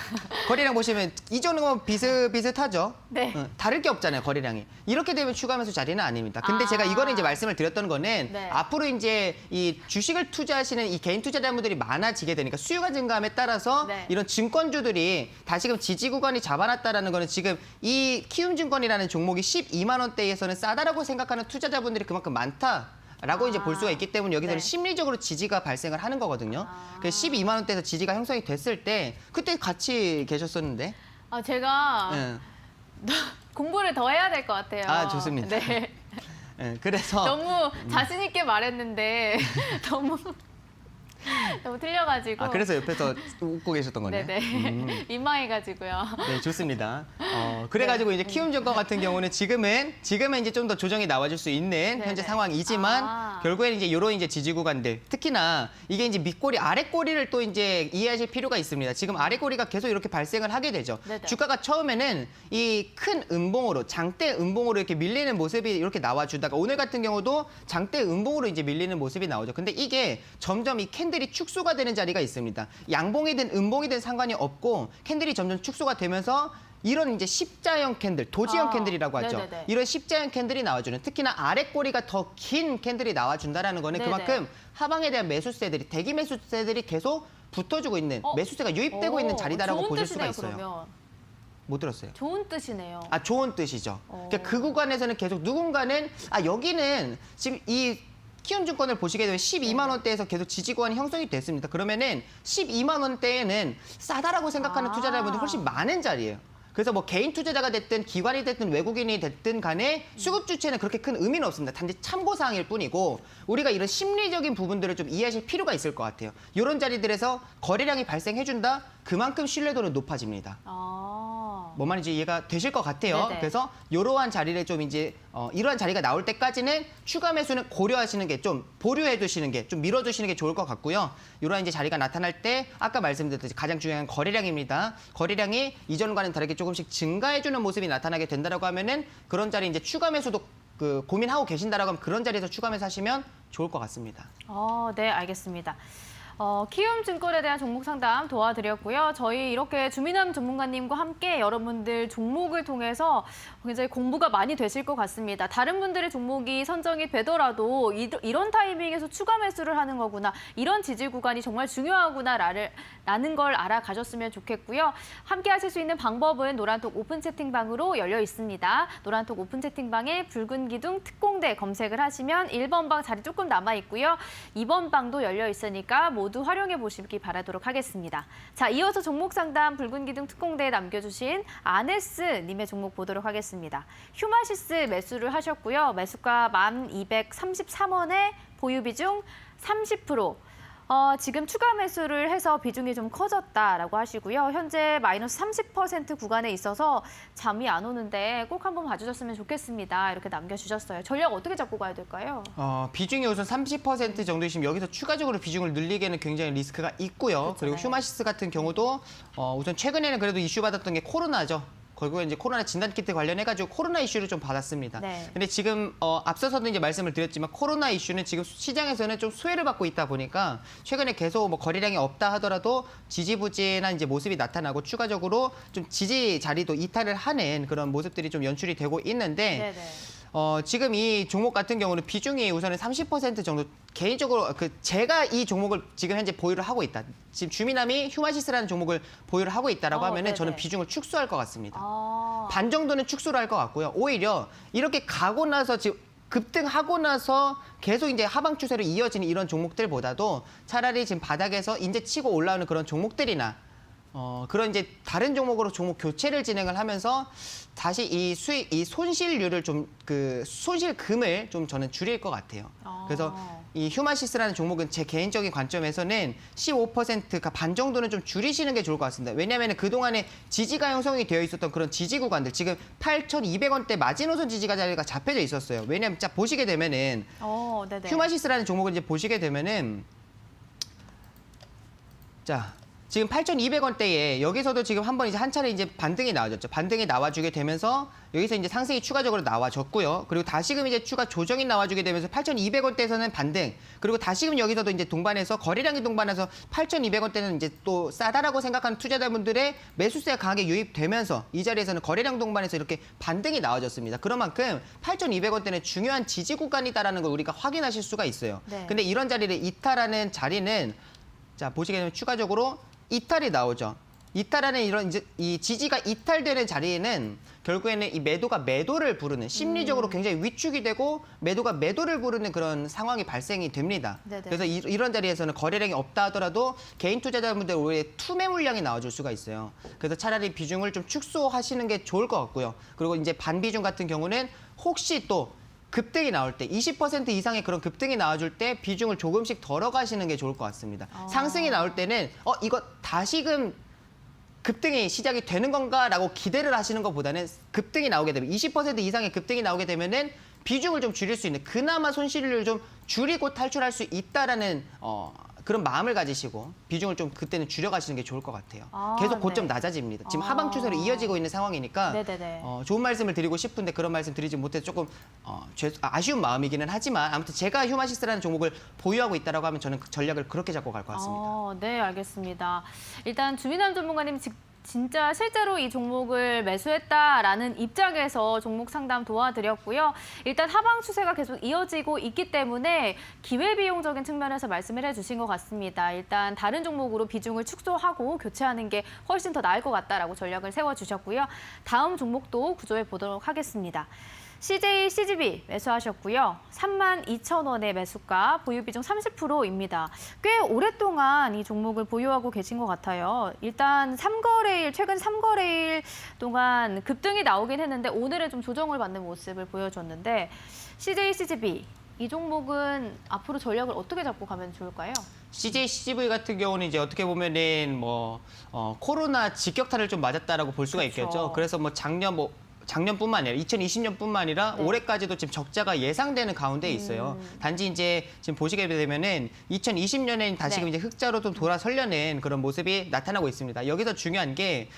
Speaker 2: 거래량 보시면 이전은 비슷비슷하죠.
Speaker 1: 네.
Speaker 2: 다를 게 없잖아요. 거래량이. 이렇게 되면 추가 매수 자리는 아닙니다. 근데 제가 이거는 이제 말씀을 드렸던 거는
Speaker 1: 네.
Speaker 2: 앞으로 이제 이 주식을 투자하시는 이 개인 투자자분들이 많아지게 되니까 수요가 증가함에 따라서
Speaker 1: 네.
Speaker 2: 이런 증권주들이 다시금 지지 구간이 잡아놨다라는 거는 지금 이 키움증권이라는 종목이 12만 원대에서는 싸다라고 생각하는 투자자분들이 그만큼 많다. 라고 이제 볼 수가 있기 때문에 여기서는
Speaker 1: 네.
Speaker 2: 심리적으로 지지가 발생을 하는 거거든요. 그래서 12만 원대에서 지지가 형성이 됐을 때 그때 같이 계셨었는데.
Speaker 1: 제가
Speaker 2: 예.
Speaker 1: 공부를 더 해야 될 것 같아요.
Speaker 2: 좋습니다.
Speaker 1: 네.
Speaker 2: 예, 그래서
Speaker 1: 너무 자신 있게 말했는데 너무 너무 틀려가지고.
Speaker 2: 아, 그래서 옆에서 웃고 계셨던 거네요.
Speaker 1: 네네. 민망해가지고요.
Speaker 2: 네, 좋습니다. 그래가지고 이제 키움증권 같은 경우는 지금은 이제 좀 더 조정이 나와줄 수 있는
Speaker 1: 네네.
Speaker 2: 현재 상황이지만 결국에는 이제 이런 이제 지지 구간들, 특히나 이게 이제 밑꼬리, 아랫꼬리를 또 이제 이해하실 필요가 있습니다. 지금 아랫꼬리가 계속 이렇게 발생을 하게 되죠.
Speaker 1: 네네.
Speaker 2: 주가가 처음에는 이 큰 음봉으로, 장대 음봉으로 이렇게 밀리는 모습이 이렇게 나와주다가 오늘 같은 경우도 장대 음봉으로 이제 밀리는 모습이 나오죠. 근데 이게 점점 이 캔들이 축소가 되는 자리가 있습니다. 양봉이든 음봉이든 상관이 없고 캔들이 점점 축소가 되면서 이런 이제 십자형 캔들, 도지형 캔들이라고 하죠.
Speaker 1: 네네네.
Speaker 2: 이런 십자형 캔들이 나와주는, 특히나 아랫꼬리가 더 긴 캔들이 나와준다라는 거는
Speaker 1: 네네.
Speaker 2: 그만큼 하방에 대한 매수세들이, 대기 매수세들이 계속 붙어주고 있는, 매수세가 유입되고 있는 자리다라고 보실 수가 있어요.
Speaker 1: 그러면.
Speaker 2: 못 들었어요.
Speaker 1: 좋은 뜻이네요.
Speaker 2: 아, 좋은 뜻이죠. 그러니까 그 구간에서는 계속 누군가는 여기는 지금 이 키움증권을 보시게 되면 12만 원대에서 계속 지지 구간이 형성이 됐습니다. 그러면은 12만 원대에는 싸다라고 생각하는 투자자분들이 훨씬 많은 자리예요. 그래서 뭐 개인 투자자가 됐든 기관이 됐든 외국인이 됐든 간에 수급 주체는 그렇게 큰 의미는 없습니다. 단지 참고사항일 뿐이고 우리가 이런 심리적인 부분들을 좀 이해하실 필요가 있을 것 같아요. 이런 자리들에서 거래량이 발생해준다? 그만큼 신뢰도는 높아집니다. 뭔 말인지 이해가 되실 것 같아요.
Speaker 1: 네네.
Speaker 2: 그래서 이러한 자리를 좀 이제 이러한 자리가 나올 때까지는 추가 매수는 고려하시는 게, 좀 보류해 두시는 게, 좀 밀어두시는 게 좋을 것 같고요. 이러한 이제 자리가 나타날 때 아까 말씀드렸듯이 가장 중요한 거래량입니다. 거래량이 이전과는 다르게 조금씩 증가해주는 모습이 나타나게 된다라고 하면은 그런 자리 이제 추가 매수도 고민하고 계신다라고 하면 그런 자리에서 추가 매수하시면 좋을 것 같습니다.
Speaker 1: 네, 알겠습니다. 키움증권에 대한 종목 상담 도와드렸고요. 저희 이렇게 주민함 전문가님과 함께 여러분들 종목을 통해서 굉장히 공부가 많이 되실 것 같습니다. 다른 분들의 종목이 선정이 되더라도 이런 타이밍에서 추가 매수를 하는 거구나, 이런 지지 구간이 정말 중요하구나라는 걸 알아가셨으면 좋겠고요. 함께 하실 수 있는 방법은 노란톡 오픈 채팅방으로 열려 있습니다. 노란톡 오픈 채팅방에 붉은 기둥 특공대 검색을 하시면 1번 방 자리 조금 남아 있고요. 2번 방도 열려 있으니까 모두 활용해 보시기 바라도록 하겠습니다. 자, 이어서 종목 상담 붉은 기둥 특공대에 남겨주신 아네스님의 종목 보도록 하겠습니다. 휴마시스 매수를 하셨고요. 매수가 1233원에 보유 비중 30%. 지금 추가 매수를 해서 비중이 좀 커졌다라고 하시고요. 현재 마이너스 30% 구간에 있어서 잠이 안 오는데 꼭 한번 봐주셨으면 좋겠습니다. 이렇게 남겨주셨어요. 전략 어떻게 잡고 가야 될까요?
Speaker 2: 비중이 우선 30% 정도이시면 여기서 추가적으로 비중을 늘리기에는 굉장히 리스크가 있고요. 그리고 휴마시스 같은 경우도 우선 최근에는 그래도 이슈받았던 게 코로나죠. 결국에 이제 코로나 진단키트 관련해가지고 코로나 이슈를 좀 받았습니다.
Speaker 1: 네.
Speaker 2: 근데 지금 앞서서도 이제 말씀을 드렸지만 코로나 이슈는 지금 시장에서는 좀 수혜를 받고 있다 보니까 최근에 계속 뭐 거래량이 없다 하더라도 지지부진한 이제 모습이 나타나고 추가적으로 좀 지지 자리도 이탈을 하는 그런 모습들이 좀 연출이 되고 있는데
Speaker 1: 네네.
Speaker 2: 지금 이 종목 같은 경우는 비중이 우선은 30% 정도, 개인적으로 제가 이 종목을 지금 현재 보유를 하고 있다. 지금 주민함이 휴마시스라는 종목을 보유를 하고 있다라고 하면은
Speaker 1: 네네.
Speaker 2: 저는 비중을 축소할 것 같습니다. 반 정도는 축소를 할 것 같고요. 오히려 이렇게 가고 나서 지금 급등하고 나서 계속 이제 하방 추세로 이어지는 이런 종목들보다도 차라리 지금 바닥에서 이제 치고 올라오는 그런 종목들이나 그런 이제 다른 종목으로 종목 교체를 진행을 하면서 다시 이 손실률을 좀 손실금을 좀 저는 줄일 것 같아요. 그래서 이 휴마시스라는 종목은 제 개인적인 관점에서는 15%가 반 정도는 좀 줄이시는 게 좋을 것 같습니다. 왜냐하면 그동안에 지지가 형성이 되어 있었던 그런 지지 구간들, 지금 8,200원대 마지노선 지지가 자리가 잡혀져 있었어요. 왜냐하면 자 보시게 되면은
Speaker 1: 네네.
Speaker 2: 휴마시스라는 종목을 이제 보시게 되면은 자. 지금 8,200원대에 여기서도 지금 한번 이제 한 차례 이제 반등이 나와줬죠. 반등이 나와주게 되면서 여기서 이제 상승이 추가적으로 나와줬고요. 그리고 다시금 이제 추가 조정이 나와주게 되면서 8,200원대에서는 반등. 그리고 다시금 여기서도 이제 동반해서 거래량이 동반해서 8,200원대는 이제 또 싸다라고 생각하는 투자자분들의 매수세가 강하게 유입되면서 이 자리에서는 거래량 동반해서 이렇게 반등이 나와줬습니다. 그런 만큼 8,200원대는 중요한 지지 구간이다라는 걸 우리가 확인하실 수가 있어요.
Speaker 1: 네.
Speaker 2: 근데 이런 자리를 이탈하는 자리는 자 보시게 되면 추가적으로 이탈이 나오죠. 이탈하는 이런 이제 이 지지가 이탈되는 자리에는 결국에는 이 매도가 매도를 부르는, 심리적으로 굉장히 위축이 되고 매도가 매도를 부르는 그런 상황이 발생이 됩니다.
Speaker 1: 네네.
Speaker 2: 그래서 이런 자리에서는 거래량이 없다 하더라도 개인 투자자분들 오히려 투매 물량이 나와줄 수가 있어요. 그래서 차라리 비중을 좀 축소하시는 게 좋을 것 같고요. 그리고 이제 반비중 같은 경우는 혹시 또 급등이 나올 때 20% 이상의 그런 급등이 나와줄 때 비중을 조금씩 덜어가시는 게 좋을 것 같습니다. 상승이 나올 때는 이거 다시금 급등이 시작이 되는 건가라고 기대를 하시는 것보다는 급등이 나오게 되면 20% 이상의 급등이 나오게 되면은 비중을 좀 줄일 수 있는 그나마 손실을 좀 줄이고 탈출할 수 있다라는 그런 마음을 가지시고 비중을 좀 그때는 줄여가시는 게 좋을 것 같아요. 계속 고점
Speaker 1: 네.
Speaker 2: 낮아집니다. 지금 하방 추세로 이어지고 있는 상황이니까
Speaker 1: 네네네.
Speaker 2: 좋은 말씀을 드리고 싶은데 그런 말씀 드리지 못해서 조금 아쉬운 마음이기는 하지만 아무튼 제가 휴마시스라는 종목을 보유하고 있다라고 하면 저는 그 전략을 그렇게 잡고 갈 것 같습니다.
Speaker 1: 네, 알겠습니다. 일단 주민환 전문가님 진짜 실제로 이 종목을 매수했다라는 입장에서 종목 상담 도와드렸고요. 일단 하방 추세가 계속 이어지고 있기 때문에 기회비용적인 측면에서 말씀을 해주신 것 같습니다. 일단 다른 종목으로 비중을 축소하고 교체하는 게 훨씬 더 나을 것 같다라고 전략을 세워주셨고요. 다음 종목도 구조해 보도록 하겠습니다. CJ CGV 매수하셨고요. 32,000원의 매수가, 보유 비중 30%입니다. 꽤 오랫동안 이 종목을 보유하고 계신 것 같아요. 일단 최근 3거래일 동안 급등이 나오긴 했는데 오늘은 좀 조정을 받는 모습을 보여줬는데 CJ CGV 이 종목은 앞으로 전략을 어떻게 잡고 가면 좋을까요?
Speaker 2: CJ CGV 같은 경우는 이제 어떻게 보면은 코로나 직격탄을 좀 맞았다라고 볼 수가
Speaker 1: 그렇죠.
Speaker 2: 있겠죠. 그래서 작년뿐만 아니라 2020년뿐만 아니라
Speaker 1: 네.
Speaker 2: 올해까지도 지금 적자가 예상되는 가운데 있어요. 단지 이제 지금 보시게 되면은 2020년에 다시금
Speaker 1: 네.
Speaker 2: 이제 흑자로 좀 돌아서려는 그런 모습이 나타나고 있습니다. 여기서 중요한 게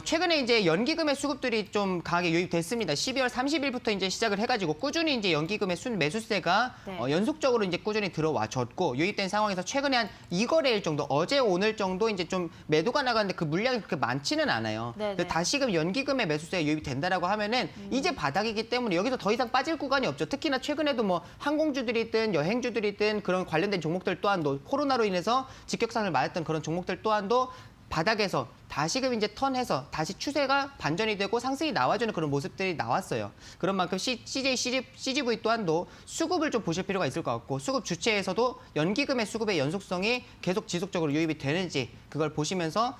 Speaker 2: 최근에 이제 연기금의 수급들이 좀 강하게 유입됐습니다. 12월 30일부터 이제 시작을 해가지고 꾸준히 이제 연기금의 매수세가
Speaker 1: 네.
Speaker 2: 연속적으로 이제 꾸준히 들어와줬고 유입된 상황에서 최근에 한 2거래일 정도 어제 오늘 정도 이제 좀 매도가 나갔는데 그 물량이 그렇게 많지는 않아요.
Speaker 1: 네네.
Speaker 2: 그래서 다시금 연기금의 매수세가 유입이 된다라고 하면은 이제 바닥이기 때문에 여기서 더 이상 빠질 구간이 없죠. 특히나 최근에도 뭐 항공주들이든 여행주들이든 그런 관련된 종목들 또한도 코로나로 인해서 직격탄을 맞았던 그런 종목들 또한도 바닥에서 다시금 이제 턴해서 다시 추세가 반전이 되고 상승이 나와주는 그런 모습들이 나왔어요. 그런 만큼 CJ CGV 또한도 수급을 좀 보실 필요가 있을 것 같고 수급 주체에서도 연기금의 수급의 연속성이 계속 지속적으로 유입이 되는지 그걸 보시면서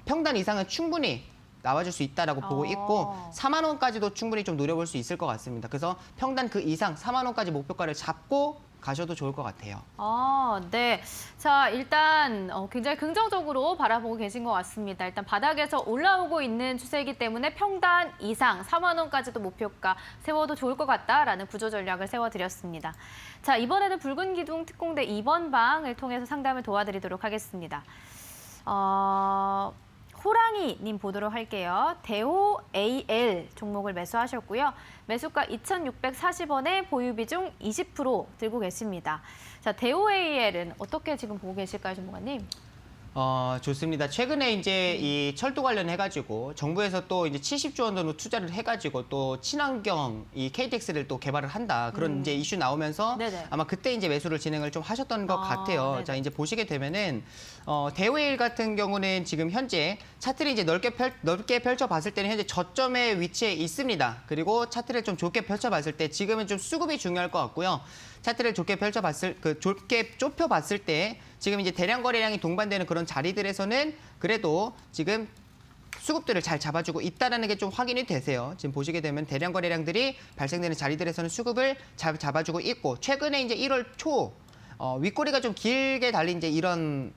Speaker 2: 평단 이상은 충분히 나와줄 수 있다라고 보고 있고 4만 원까지도 충분히 좀 노려볼 수 있을 것 같습니다. 그래서 평단 그 이상 4만 원까지 목표가를 잡고 가셔도 좋을 것 같아요.
Speaker 1: 네. 자, 일단 굉장히 긍정적으로 바라보고 계신 것 같습니다. 일단 바닥에서 올라오고 있는 추세이기 때문에 평단 이상 4만 원까지도 목표가 세워도 좋을 것 같다라는 구조 전략을 세워드렸습니다. 자, 이번에는 붉은 기둥 특공대 2번 방을 통해서 상담을 도와드리도록 하겠습니다. 호랑이님 보도록 할게요. 대호 AL 종목을 매수하셨고요. 매수가 2,640원에 보유 비중 20% 들고 계십니다. 자, 대호 AL은 어떻게 지금 보고 계실까요, 전문가님?
Speaker 2: 좋습니다. 최근에 이제 이 철도 관련해가지고 정부에서 또 이제 70조 원 정도 투자를 해가지고 또 친환경 이 KTX를 또 개발을 한다. 그런 이제 이슈 나오면서
Speaker 1: 네네.
Speaker 2: 아마 그때 이제 매수를 진행을 좀 하셨던 것 같아요.
Speaker 1: 네네.
Speaker 2: 자, 이제 보시게 되면은 대우에일 같은 경우는 지금 현재 차트를 이제 넓게 펼쳐봤을 때는 현재 저점에 위치해 있습니다. 그리고 차트를 좀 좁게 펼쳐봤을 때 지금은 좀 수급이 중요할 것 같고요. 차트를 좁게 좁게 좁혀봤을 때 지금 이제 대량 거래량이 동반되는 그런 자리들에서는 그래도 지금 수급들을 잘 잡아주고 있다는 게 좀 확인이 되세요. 지금 보시게 되면 대량 거래량들이 발생되는 자리들에서는 수급을 잡아주고 있고 최근에 이제 1월 초 윗꼬리가 좀 길게 달린 이제 이런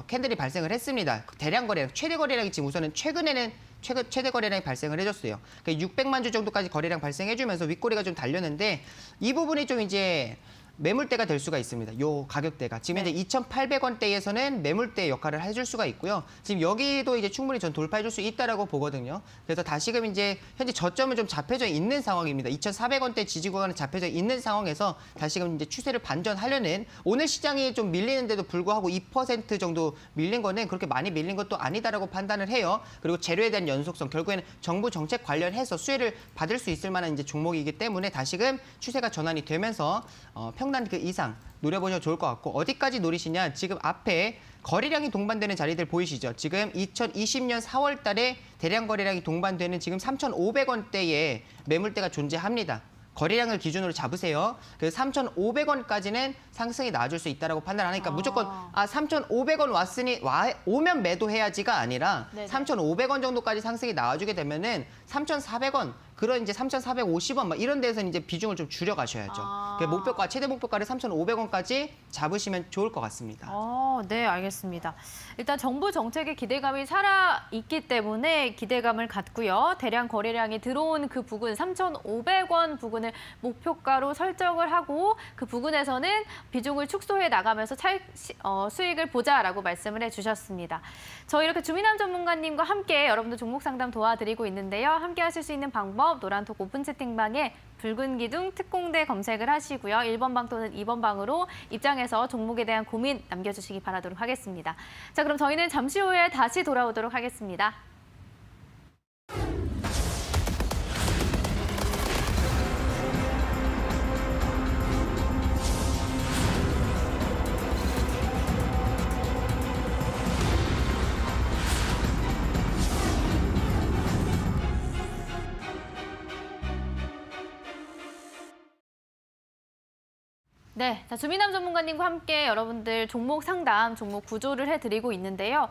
Speaker 2: 캔들이 발생을 했습니다. 대량 거래량, 최대 거래량이 지금 우선은 최근에는 최대 거래량이 발생을 해줬어요. 그러니까 600만 주 정도까지 거래량 발생해주면서 윗꼬리가 좀 달렸는데 이 부분이 좀 이제 매물대가 될 수가 있습니다. 요 가격대가. 지금 현재 2,800원대에서는 매물대 역할을 해줄 수가 있고요. 지금 여기도 이제 충분히 전 돌파해줄 수 있다라고 보거든요. 그래서 다시금 이제 현재 저점은 좀 잡혀져 있는 상황입니다. 2,400원대 지지 구간은 잡혀져 있는 상황에서 다시금 이제 추세를 반전하려는 오늘 시장이 좀 밀리는데도 불구하고 2% 정도 밀린 거는 그렇게 많이 밀린 것도 아니다라고 판단을 해요. 그리고 재료에 대한 연속성, 결국에는 정부 정책 관련해서 수혜를 받을 수 있을 만한 이제 종목이기 때문에 다시금 추세가 전환이 되면서 평단 그 이상 노려보셔도 좋을 것 같고 어디까지 노리시냐 지금 앞에 거래량이 동반되는 자리들 보이시죠? 지금 2020년 4월 달에 대량 거래량이 동반되는 지금 3,500원대의 매물대가 존재합니다. 거래량을 기준으로 잡으세요. 그래서 3,500원까지는 상승이 나와줄 수 있다고 판단하니까 무조건 3,500원 오면 매도해야지가 아니라
Speaker 1: 네네.
Speaker 2: 3,500원 정도까지 상승이 나와주게 되면은 3,400원 그런 이제 3,450원 막 이런 데서는 이제 비중을 좀 줄여 가셔야죠. 목표가 최대 목표가를 3,500원까지 잡으시면 좋을 것 같습니다.
Speaker 1: 네, 알겠습니다. 일단 정부 정책의 기대감이 살아있기 때문에 기대감을 갖고요. 대량 거래량이 들어온 그 부근 3,500원 부근을 목표가로 설정을 하고 그 부근에서는 비중을 축소해 나가면서 수익을 보자라고 말씀을 해주셨습니다. 저희 이렇게 주민함 전문가님과 함께 여러분들 종목 상담 도와드리고 있는데요. 함께 하실 수 있는 방법 노란톡 오픈 채팅방에 붉은 기둥 특공대 검색을 하시고요. 1번 방 또는 2번 방으로 입장해서 종목에 대한 고민 남겨주시기 바라도록 하겠습니다. 자, 그럼 저희는 잠시 후에 다시 돌아오도록 하겠습니다. 네, 자, 주민함 전문가님과 함께 여러분들 종목 상담, 종목 구조를 해드리고 있는데요.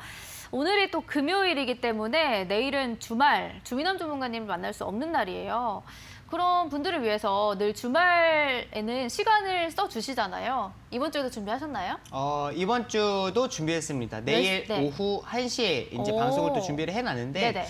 Speaker 1: 오늘이 또 금요일이기 때문에 내일은 주말, 주민함 전문가님을 만날 수 없는 날이에요. 그런 분들을 위해서 늘 주말에는 시간을 써주시잖아요. 이번 주에도 준비하셨나요?
Speaker 2: 이번 주도 준비했습니다. 내일
Speaker 1: 네.
Speaker 2: 오후 1시에 이제 방송을 또 준비를 해놨는데
Speaker 1: 네네.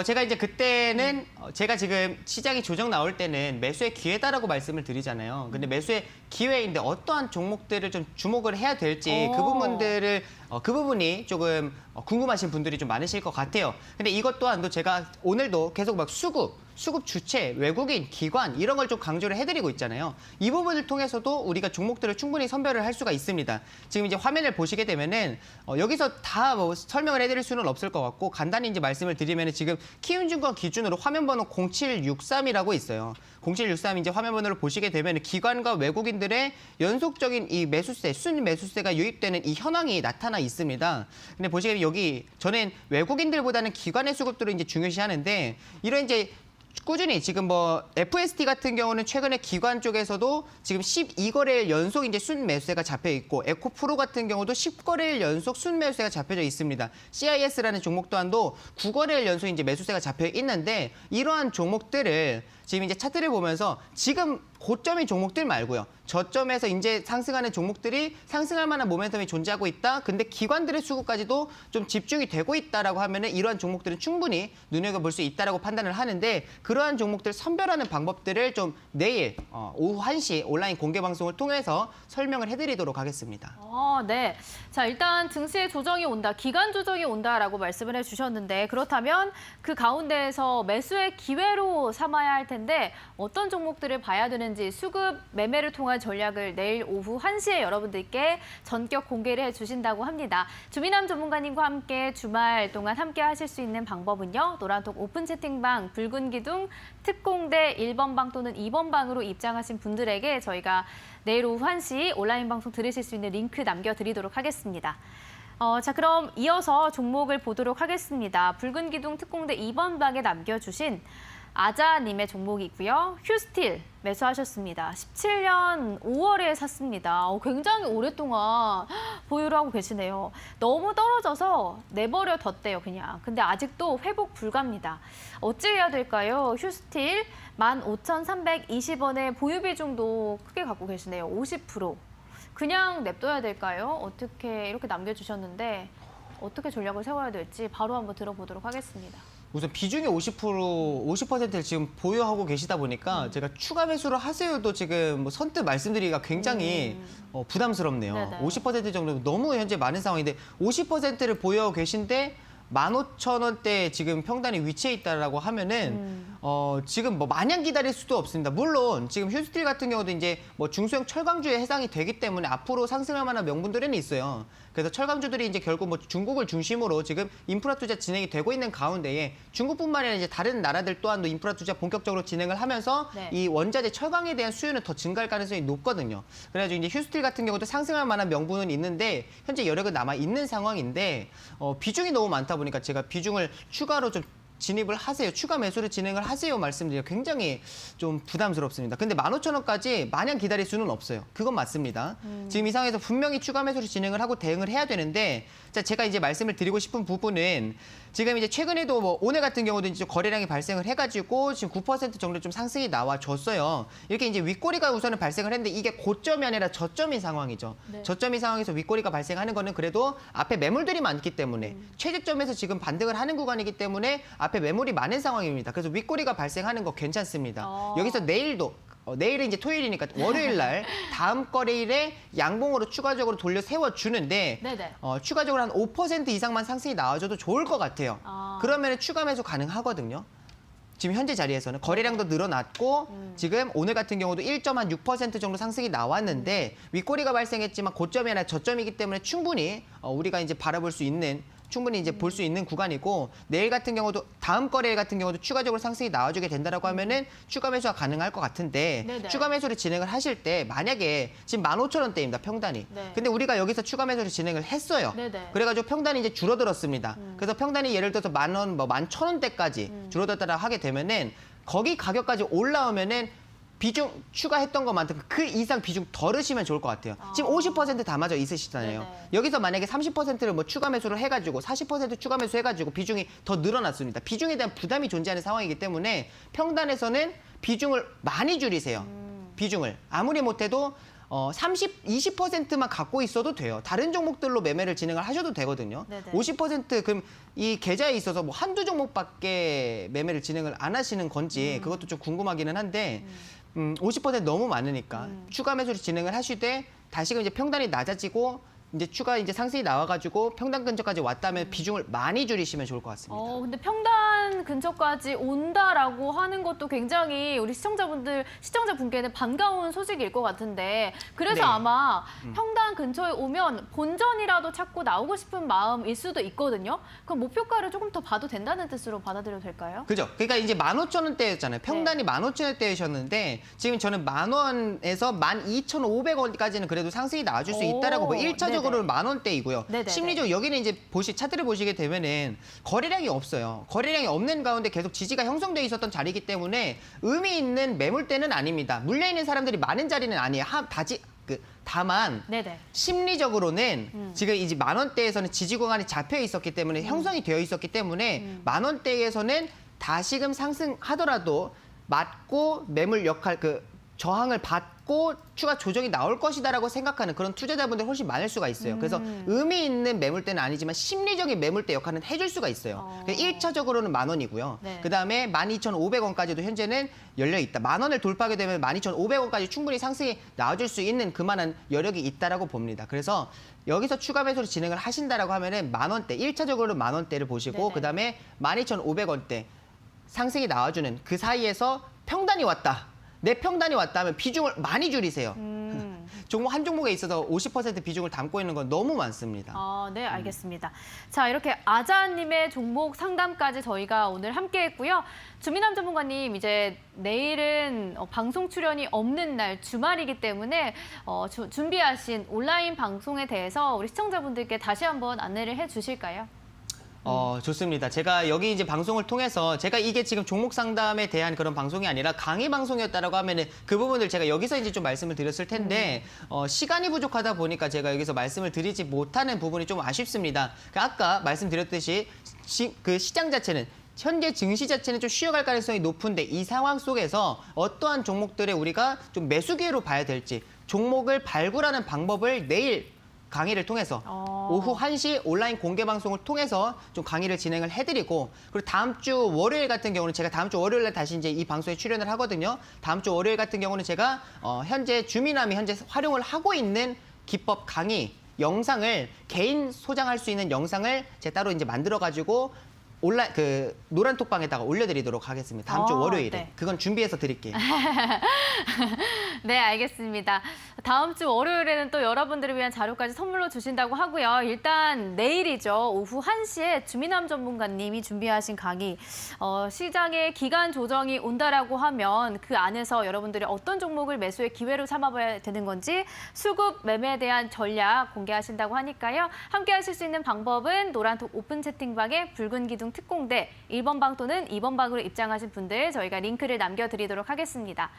Speaker 2: 제가 이제 그때는 제가 지금 시장이 조정 나올 때는 매수의 기회다라고 말씀을 드리잖아요. 근데 매수의 기회인데 어떠한 종목들을 좀 주목을 해야 될지 그 부분이 조금 궁금하신 분들이 좀 많으실 것 같아요. 근데 이것 또한도 제가 오늘도 계속 막 수급 주체, 외국인, 기관 이런 걸 좀 강조를 해드리고 있잖아요. 이 부분을 통해서도 우리가 종목들을 충분히 선별을 할 수가 있습니다. 지금 이제 화면을 보시게 되면은 여기서 다 뭐 설명을 해드릴 수는 없을 것 같고 간단히 이제 말씀을 드리면은 지금 키움증권 기준으로 화면번호 0763이라고 있어요. 0763 이제 화면번호를 보시게 되면 기관과 외국인들의 연속적인 이 매수세, 순매수세가 유입되는 이 현황이 나타나 있습니다. 근데 보시게 되면 여기 저는 외국인들보다는 기관의 수급들을 이제 중요시하는데 이런 이제 꾸준히 지금 뭐 FST 같은 경우는 최근에 기관 쪽에서도 지금 12거래일 연속 이제 순매수세가 잡혀 있고 에코프로 같은 경우도 10거래일 연속 순매수세가 잡혀져 있습니다. CIS라는 종목 또한도 9거래일 연속 이제 매수세가 잡혀 있는데 이러한 종목들을 지금 이제 차트를 보면서 지금 고점인 종목들 말고요. 저점에서 이제 상승하는 종목들이 상승할 만한 모멘텀이 존재하고 있다. 근데 기관들의 수급까지도 좀 집중이 되고 있다라고 하면은 이러한 종목들은 충분히 눈여겨볼 수 있다라고 판단을 하는데 그러한 종목들 선별하는 방법들을 좀 내일 오후 1시 온라인 공개 방송을 통해서 설명을 해드리도록 하겠습니다.
Speaker 1: 네. 자, 일단 증시의 조정이 온다, 기간 조정이 온다라고 말씀을 해주셨는데 그렇다면 그 가운데에서 매수의 기회로 삼아야 할 텐데 어떤 종목들을 봐야 되는지 수급 매매를 통한 전략을 내일 오후 1시에 여러분들께 전격 공개를 해주신다고 합니다. 주민함 전문가님과 함께 주말 동안 함께 하실 수 있는 방법은요. 노란톡 오픈 채팅방, 붉은 기둥, 특공대 1번 방 또는 2번 방으로 입장하신 분들에게 저희가 내일 오후 1시 온라인 방송 들으실 수 있는 링크 남겨드리도록 하겠습니다. 자, 그럼 이어서 종목을 보도록 하겠습니다. 붉은 기둥 특공대 2번 방에 남겨주신 아자님의 종목이고요. 휴스틸 매수하셨습니다. 17년 5월에 샀습니다. 굉장히 오랫동안 보유를 하고 계시네요. 너무 떨어져서 내버려 뒀대요, 그냥. 근데 아직도 회복 불가입니다. 어찌해야 될까요? 휴스틸 15,320원의 보유 비중도 크게 갖고 계시네요. 50%. 그냥 냅둬야 될까요? 어떻게 이렇게 남겨주셨는데 어떻게 전략을 세워야 될지 바로 한번 들어보도록 하겠습니다.
Speaker 2: 우선 비중이 50%를 지금 보유하고 계시다 보니까 제가 추가 매수를 하세요도 지금 뭐 선뜻 말씀드리기가 굉장히 부담스럽네요.
Speaker 1: 네네.
Speaker 2: 50% 정도면 너무 현재 많은 상황인데 50%를 보유하고 계신데 15,000원대 지금 평단이 위치해 있다라고 하면은 지금 뭐 마냥 기다릴 수도 없습니다. 물론 지금 휴스틸 같은 경우도 이제 뭐 중소형 철강주에 해당이 되기 때문에 앞으로 상승할 만한 명분들은 있어요. 그래서 철강주들이 이제 결국 뭐 중국을 중심으로 지금 인프라 투자 진행이 되고 있는 가운데에 중국뿐만 아니라 이제 다른 나라들 또한도 인프라 투자 본격적으로 진행을 하면서
Speaker 1: 네.
Speaker 2: 이 원자재 철강에 대한 수요는 더 증가할 가능성이 높거든요. 그래가지고 이제 휴스틸 같은 경우도 상승할 만한 명분은 있는데 현재 여력은 남아 있는 상황인데 비중이 너무 많다 보니까 제가 비중을 추가로 좀 진입을 하세요. 추가 매수를 진행을 하세요. 말씀드리기가 굉장히 좀 부담스럽습니다. 근데 15,000원까지 마냥 기다릴 수는 없어요. 그건 맞습니다. 지금 이 상황에서 분명히 추가 매수를 진행을 하고 대응을 해야 되는데 자, 제가 이제 말씀을 드리고 싶은 부분은 지금 이제 최근에도 뭐 오늘 같은 경우도 이제 거래량이 발생을 해가지고 지금 9% 정도 좀 상승이 나와줬어요. 이렇게 이제 윗꼬리가 우선은 발생을 했는데 이게 고점이 아니라 저점인 상황이죠.
Speaker 1: 네.
Speaker 2: 저점인 상황에서 윗꼬리가 발생하는 거는 그래도 앞에 매물들이 많기 때문에 최저점에서 지금 반등을 하는 구간이기 때문에 앞에 매물이 많은 상황입니다. 그래서 윗꼬리가 발생하는 거 괜찮습니다. 여기서 내일도 내일은 이제 토요일이니까 월요일 날 다음 거래일에 양봉으로 추가적으로 돌려 세워주는데
Speaker 1: 네네.
Speaker 2: 추가적으로 한 5% 이상만 상승이 나와줘도 좋을 것 같아요. 그러면 추가 매수 가능하거든요. 지금 현재 자리에서는 거래량도 늘어났고 지금 오늘 같은 경우도 1.6% 정도 상승이 나왔는데 윗꼬리가 발생했지만 고점이 아니라 저점이기 때문에 충분히 우리가 이제 바라볼 수 있는 충분히 이제 볼 수 있는 구간이고 내일 같은 경우도 다음 거래일 같은 경우도 추가적으로 상승이 나와주게 된다라고 하면은 추가 매수가 가능할 것 같은데
Speaker 1: 네네.
Speaker 2: 추가 매수를 진행을 하실 때 만약에 지금 15,000원대입니다 평단이.
Speaker 1: 네.
Speaker 2: 근데 우리가 여기서 추가 매수를 진행을 했어요.
Speaker 1: 네네.
Speaker 2: 그래가지고 평단이 이제 줄어들었습니다. 그래서 평단이 예를 들어서 10,000원, 뭐 11,000원대까지 줄어들었다 하게 되면은 거기 가격까지 올라오면은 비중 추가했던 것만큼 그 이상 비중 덜으시면 좋을 것 같아요. 지금 50% 담아져 있으시잖아요.
Speaker 1: 네네.
Speaker 2: 여기서 만약에 30%를 뭐 추가 매수를 해가지고 40% 추가 매수 해가지고 비중이 더 늘어났습니다. 비중에 대한 부담이 존재하는 상황이기 때문에 평단에서는 비중을 많이 줄이세요. 비중을 아무리 못해도 20%만 갖고 있어도 돼요. 다른 종목들로 매매를 진행을 하셔도 되거든요.
Speaker 1: 네네.
Speaker 2: 50% 그럼 이 계좌에 있어서 뭐 한두 종목밖에 매매를 진행을 안 하시는 건지 그것도 좀 궁금하기는 한데 50% 너무 많으니까 추가 매수를 진행을 하시되 다시금 이제 평단이 낮아지고 이제 추가 이제 상승이 나와가지고 평단 근처까지 왔다면 비중을 많이 줄이시면 좋을 것 같습니다.
Speaker 1: 근데 평단 근처까지 온다라고 하는 것도 굉장히 우리 시청자분께는 반가운 소식일 것 같은데 그래서
Speaker 2: 네.
Speaker 1: 아마 평단 근처에 오면 본전이라도 찾고 나오고 싶은 마음일 수도 있거든요. 그럼 목표가를 조금 더 봐도 된다는 뜻으로 받아들여도 될까요?
Speaker 2: 그죠? 그러니까 이제 15,000원대였잖아요. 평단이 15,000원대이셨는데 지금 저는 10,000원에서 12,500원까지는 그래도 상승이 나와줄 수 있다라고 보고 1차적으로는 10,000원대이고요.
Speaker 1: 네네네.
Speaker 2: 심리적으로 여기는 이제 차트를 보시게 되면은 거래량이 없어요. 거래량이 없는 가운데 계속 지지가 형성돼 있었던 자리이기 때문에 의미 있는 매물대는 아닙니다. 물려 있는 사람들이 많은 자리는 아니에요. 다만
Speaker 1: 네네.
Speaker 2: 심리적으로는 지금 이제 10,000원대에서는 지지 구간이 잡혀 있었기 때문에 형성이 되어 있었기 때문에 10,000원대에서는 다시금 상승하더라도 맞고 매물 역할 저항을 받고 추가 조정이 나올 것이다라고 생각하는 그런 투자자분들 훨씬 많을 수가 있어요. 그래서 의미 있는 매물대는 아니지만 심리적인 매물대 역할은 해줄 수가 있어요. 1차적으로는 10,000원이고요.
Speaker 1: 네.
Speaker 2: 그다음에 12,500원까지도 현재는 열려 있다. 10,000원을 돌파하게 되면 12,500원까지 충분히 상승이 나와줄 수 있는 그만한 여력이 있다라고 봅니다. 그래서 여기서 추가 매수를 진행을 하신다라고 하면은 10,000원대, 1차적으로 10,000원대를 보시고
Speaker 1: 네네.
Speaker 2: 그다음에 12,500원대 상승이 나와주는 그 사이에서 평단이 왔다. 내 평단이 왔다면 비중을 많이 줄이세요. 종목 한 종목에 있어서 50% 비중을 담고 있는 건 너무 많습니다.
Speaker 1: 네, 알겠습니다. 자, 이렇게 아자님의 종목 상담까지 저희가 오늘 함께했고요. 주민남 전문가님, 이제 내일은 방송 출연이 없는 날 주말이기 때문에 준비하신 온라인 방송에 대해서 우리 시청자분들께 다시 한번 안내를 해주실까요?
Speaker 2: 좋습니다. 제가 여기 이제 방송을 통해서 제가 이게 지금 종목 상담에 대한 그런 방송이 아니라 강의 방송이었다라고 하면은 그 부분을 제가 여기서 이제 좀 말씀을 드렸을 텐데 시간이 부족하다 보니까 제가 여기서 말씀을 드리지 못하는 부분이 좀 아쉽습니다. 아까 말씀드렸듯이 그 시장 자체는 현재 증시 자체는 좀 쉬어갈 가능성이 높은데 이 상황 속에서 어떠한 종목들에 우리가 좀 매수 기회로 봐야 될지 종목을 발굴하는 방법을 내일 강의를 통해서 오후 1시 온라인 공개 방송을 통해서 좀 강의를 진행을 해드리고 그리고 다음 주 월요일 같은 경우는 제가 다음 주 월요일에 다시 이제 이 방송에 출연을 하거든요. 다음 주 월요일 같은 경우는 제가 현재 주민함이 현재 활용을 하고 있는 기법 강의 영상을 개인 소장할 수 있는 영상을 제가 따로 이제 만들어 가지고 온라인 노란 톡방에다가 올려드리도록 하겠습니다. 다음 주 월요일에.
Speaker 1: 네.
Speaker 2: 그건 준비해서 드릴게요.
Speaker 1: 네, 알겠습니다. 다음 주 월요일에는 또 여러분들을 위한 자료까지 선물로 주신다고 하고요. 일단 내일이죠. 오후 1시에 주민함 전문가님이 준비하신 강의. 시장에 기간 조정이 온다라고 하면 그 안에서 여러분들이 어떤 종목을 매수의 기회로 삼아봐야 되는 건지 수급 매매에 대한 전략 공개하신다고 하니까요. 함께 하실 수 있는 방법은 노란톡 오픈 채팅방에 붉은 기둥 특공대 1번 방 또는 2번 방으로 입장하신 분들 저희가 링크를 남겨드리도록 하겠습니다.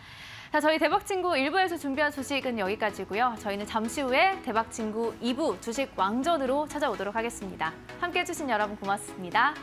Speaker 1: 자, 저희 대박친구 1부에서 준비한 소식은 여기까지고요. 저희는 잠시 후에 대박친구 2부 주식 왕전으로 찾아오도록 하겠습니다. 함께해 주신 여러분 고맙습니다.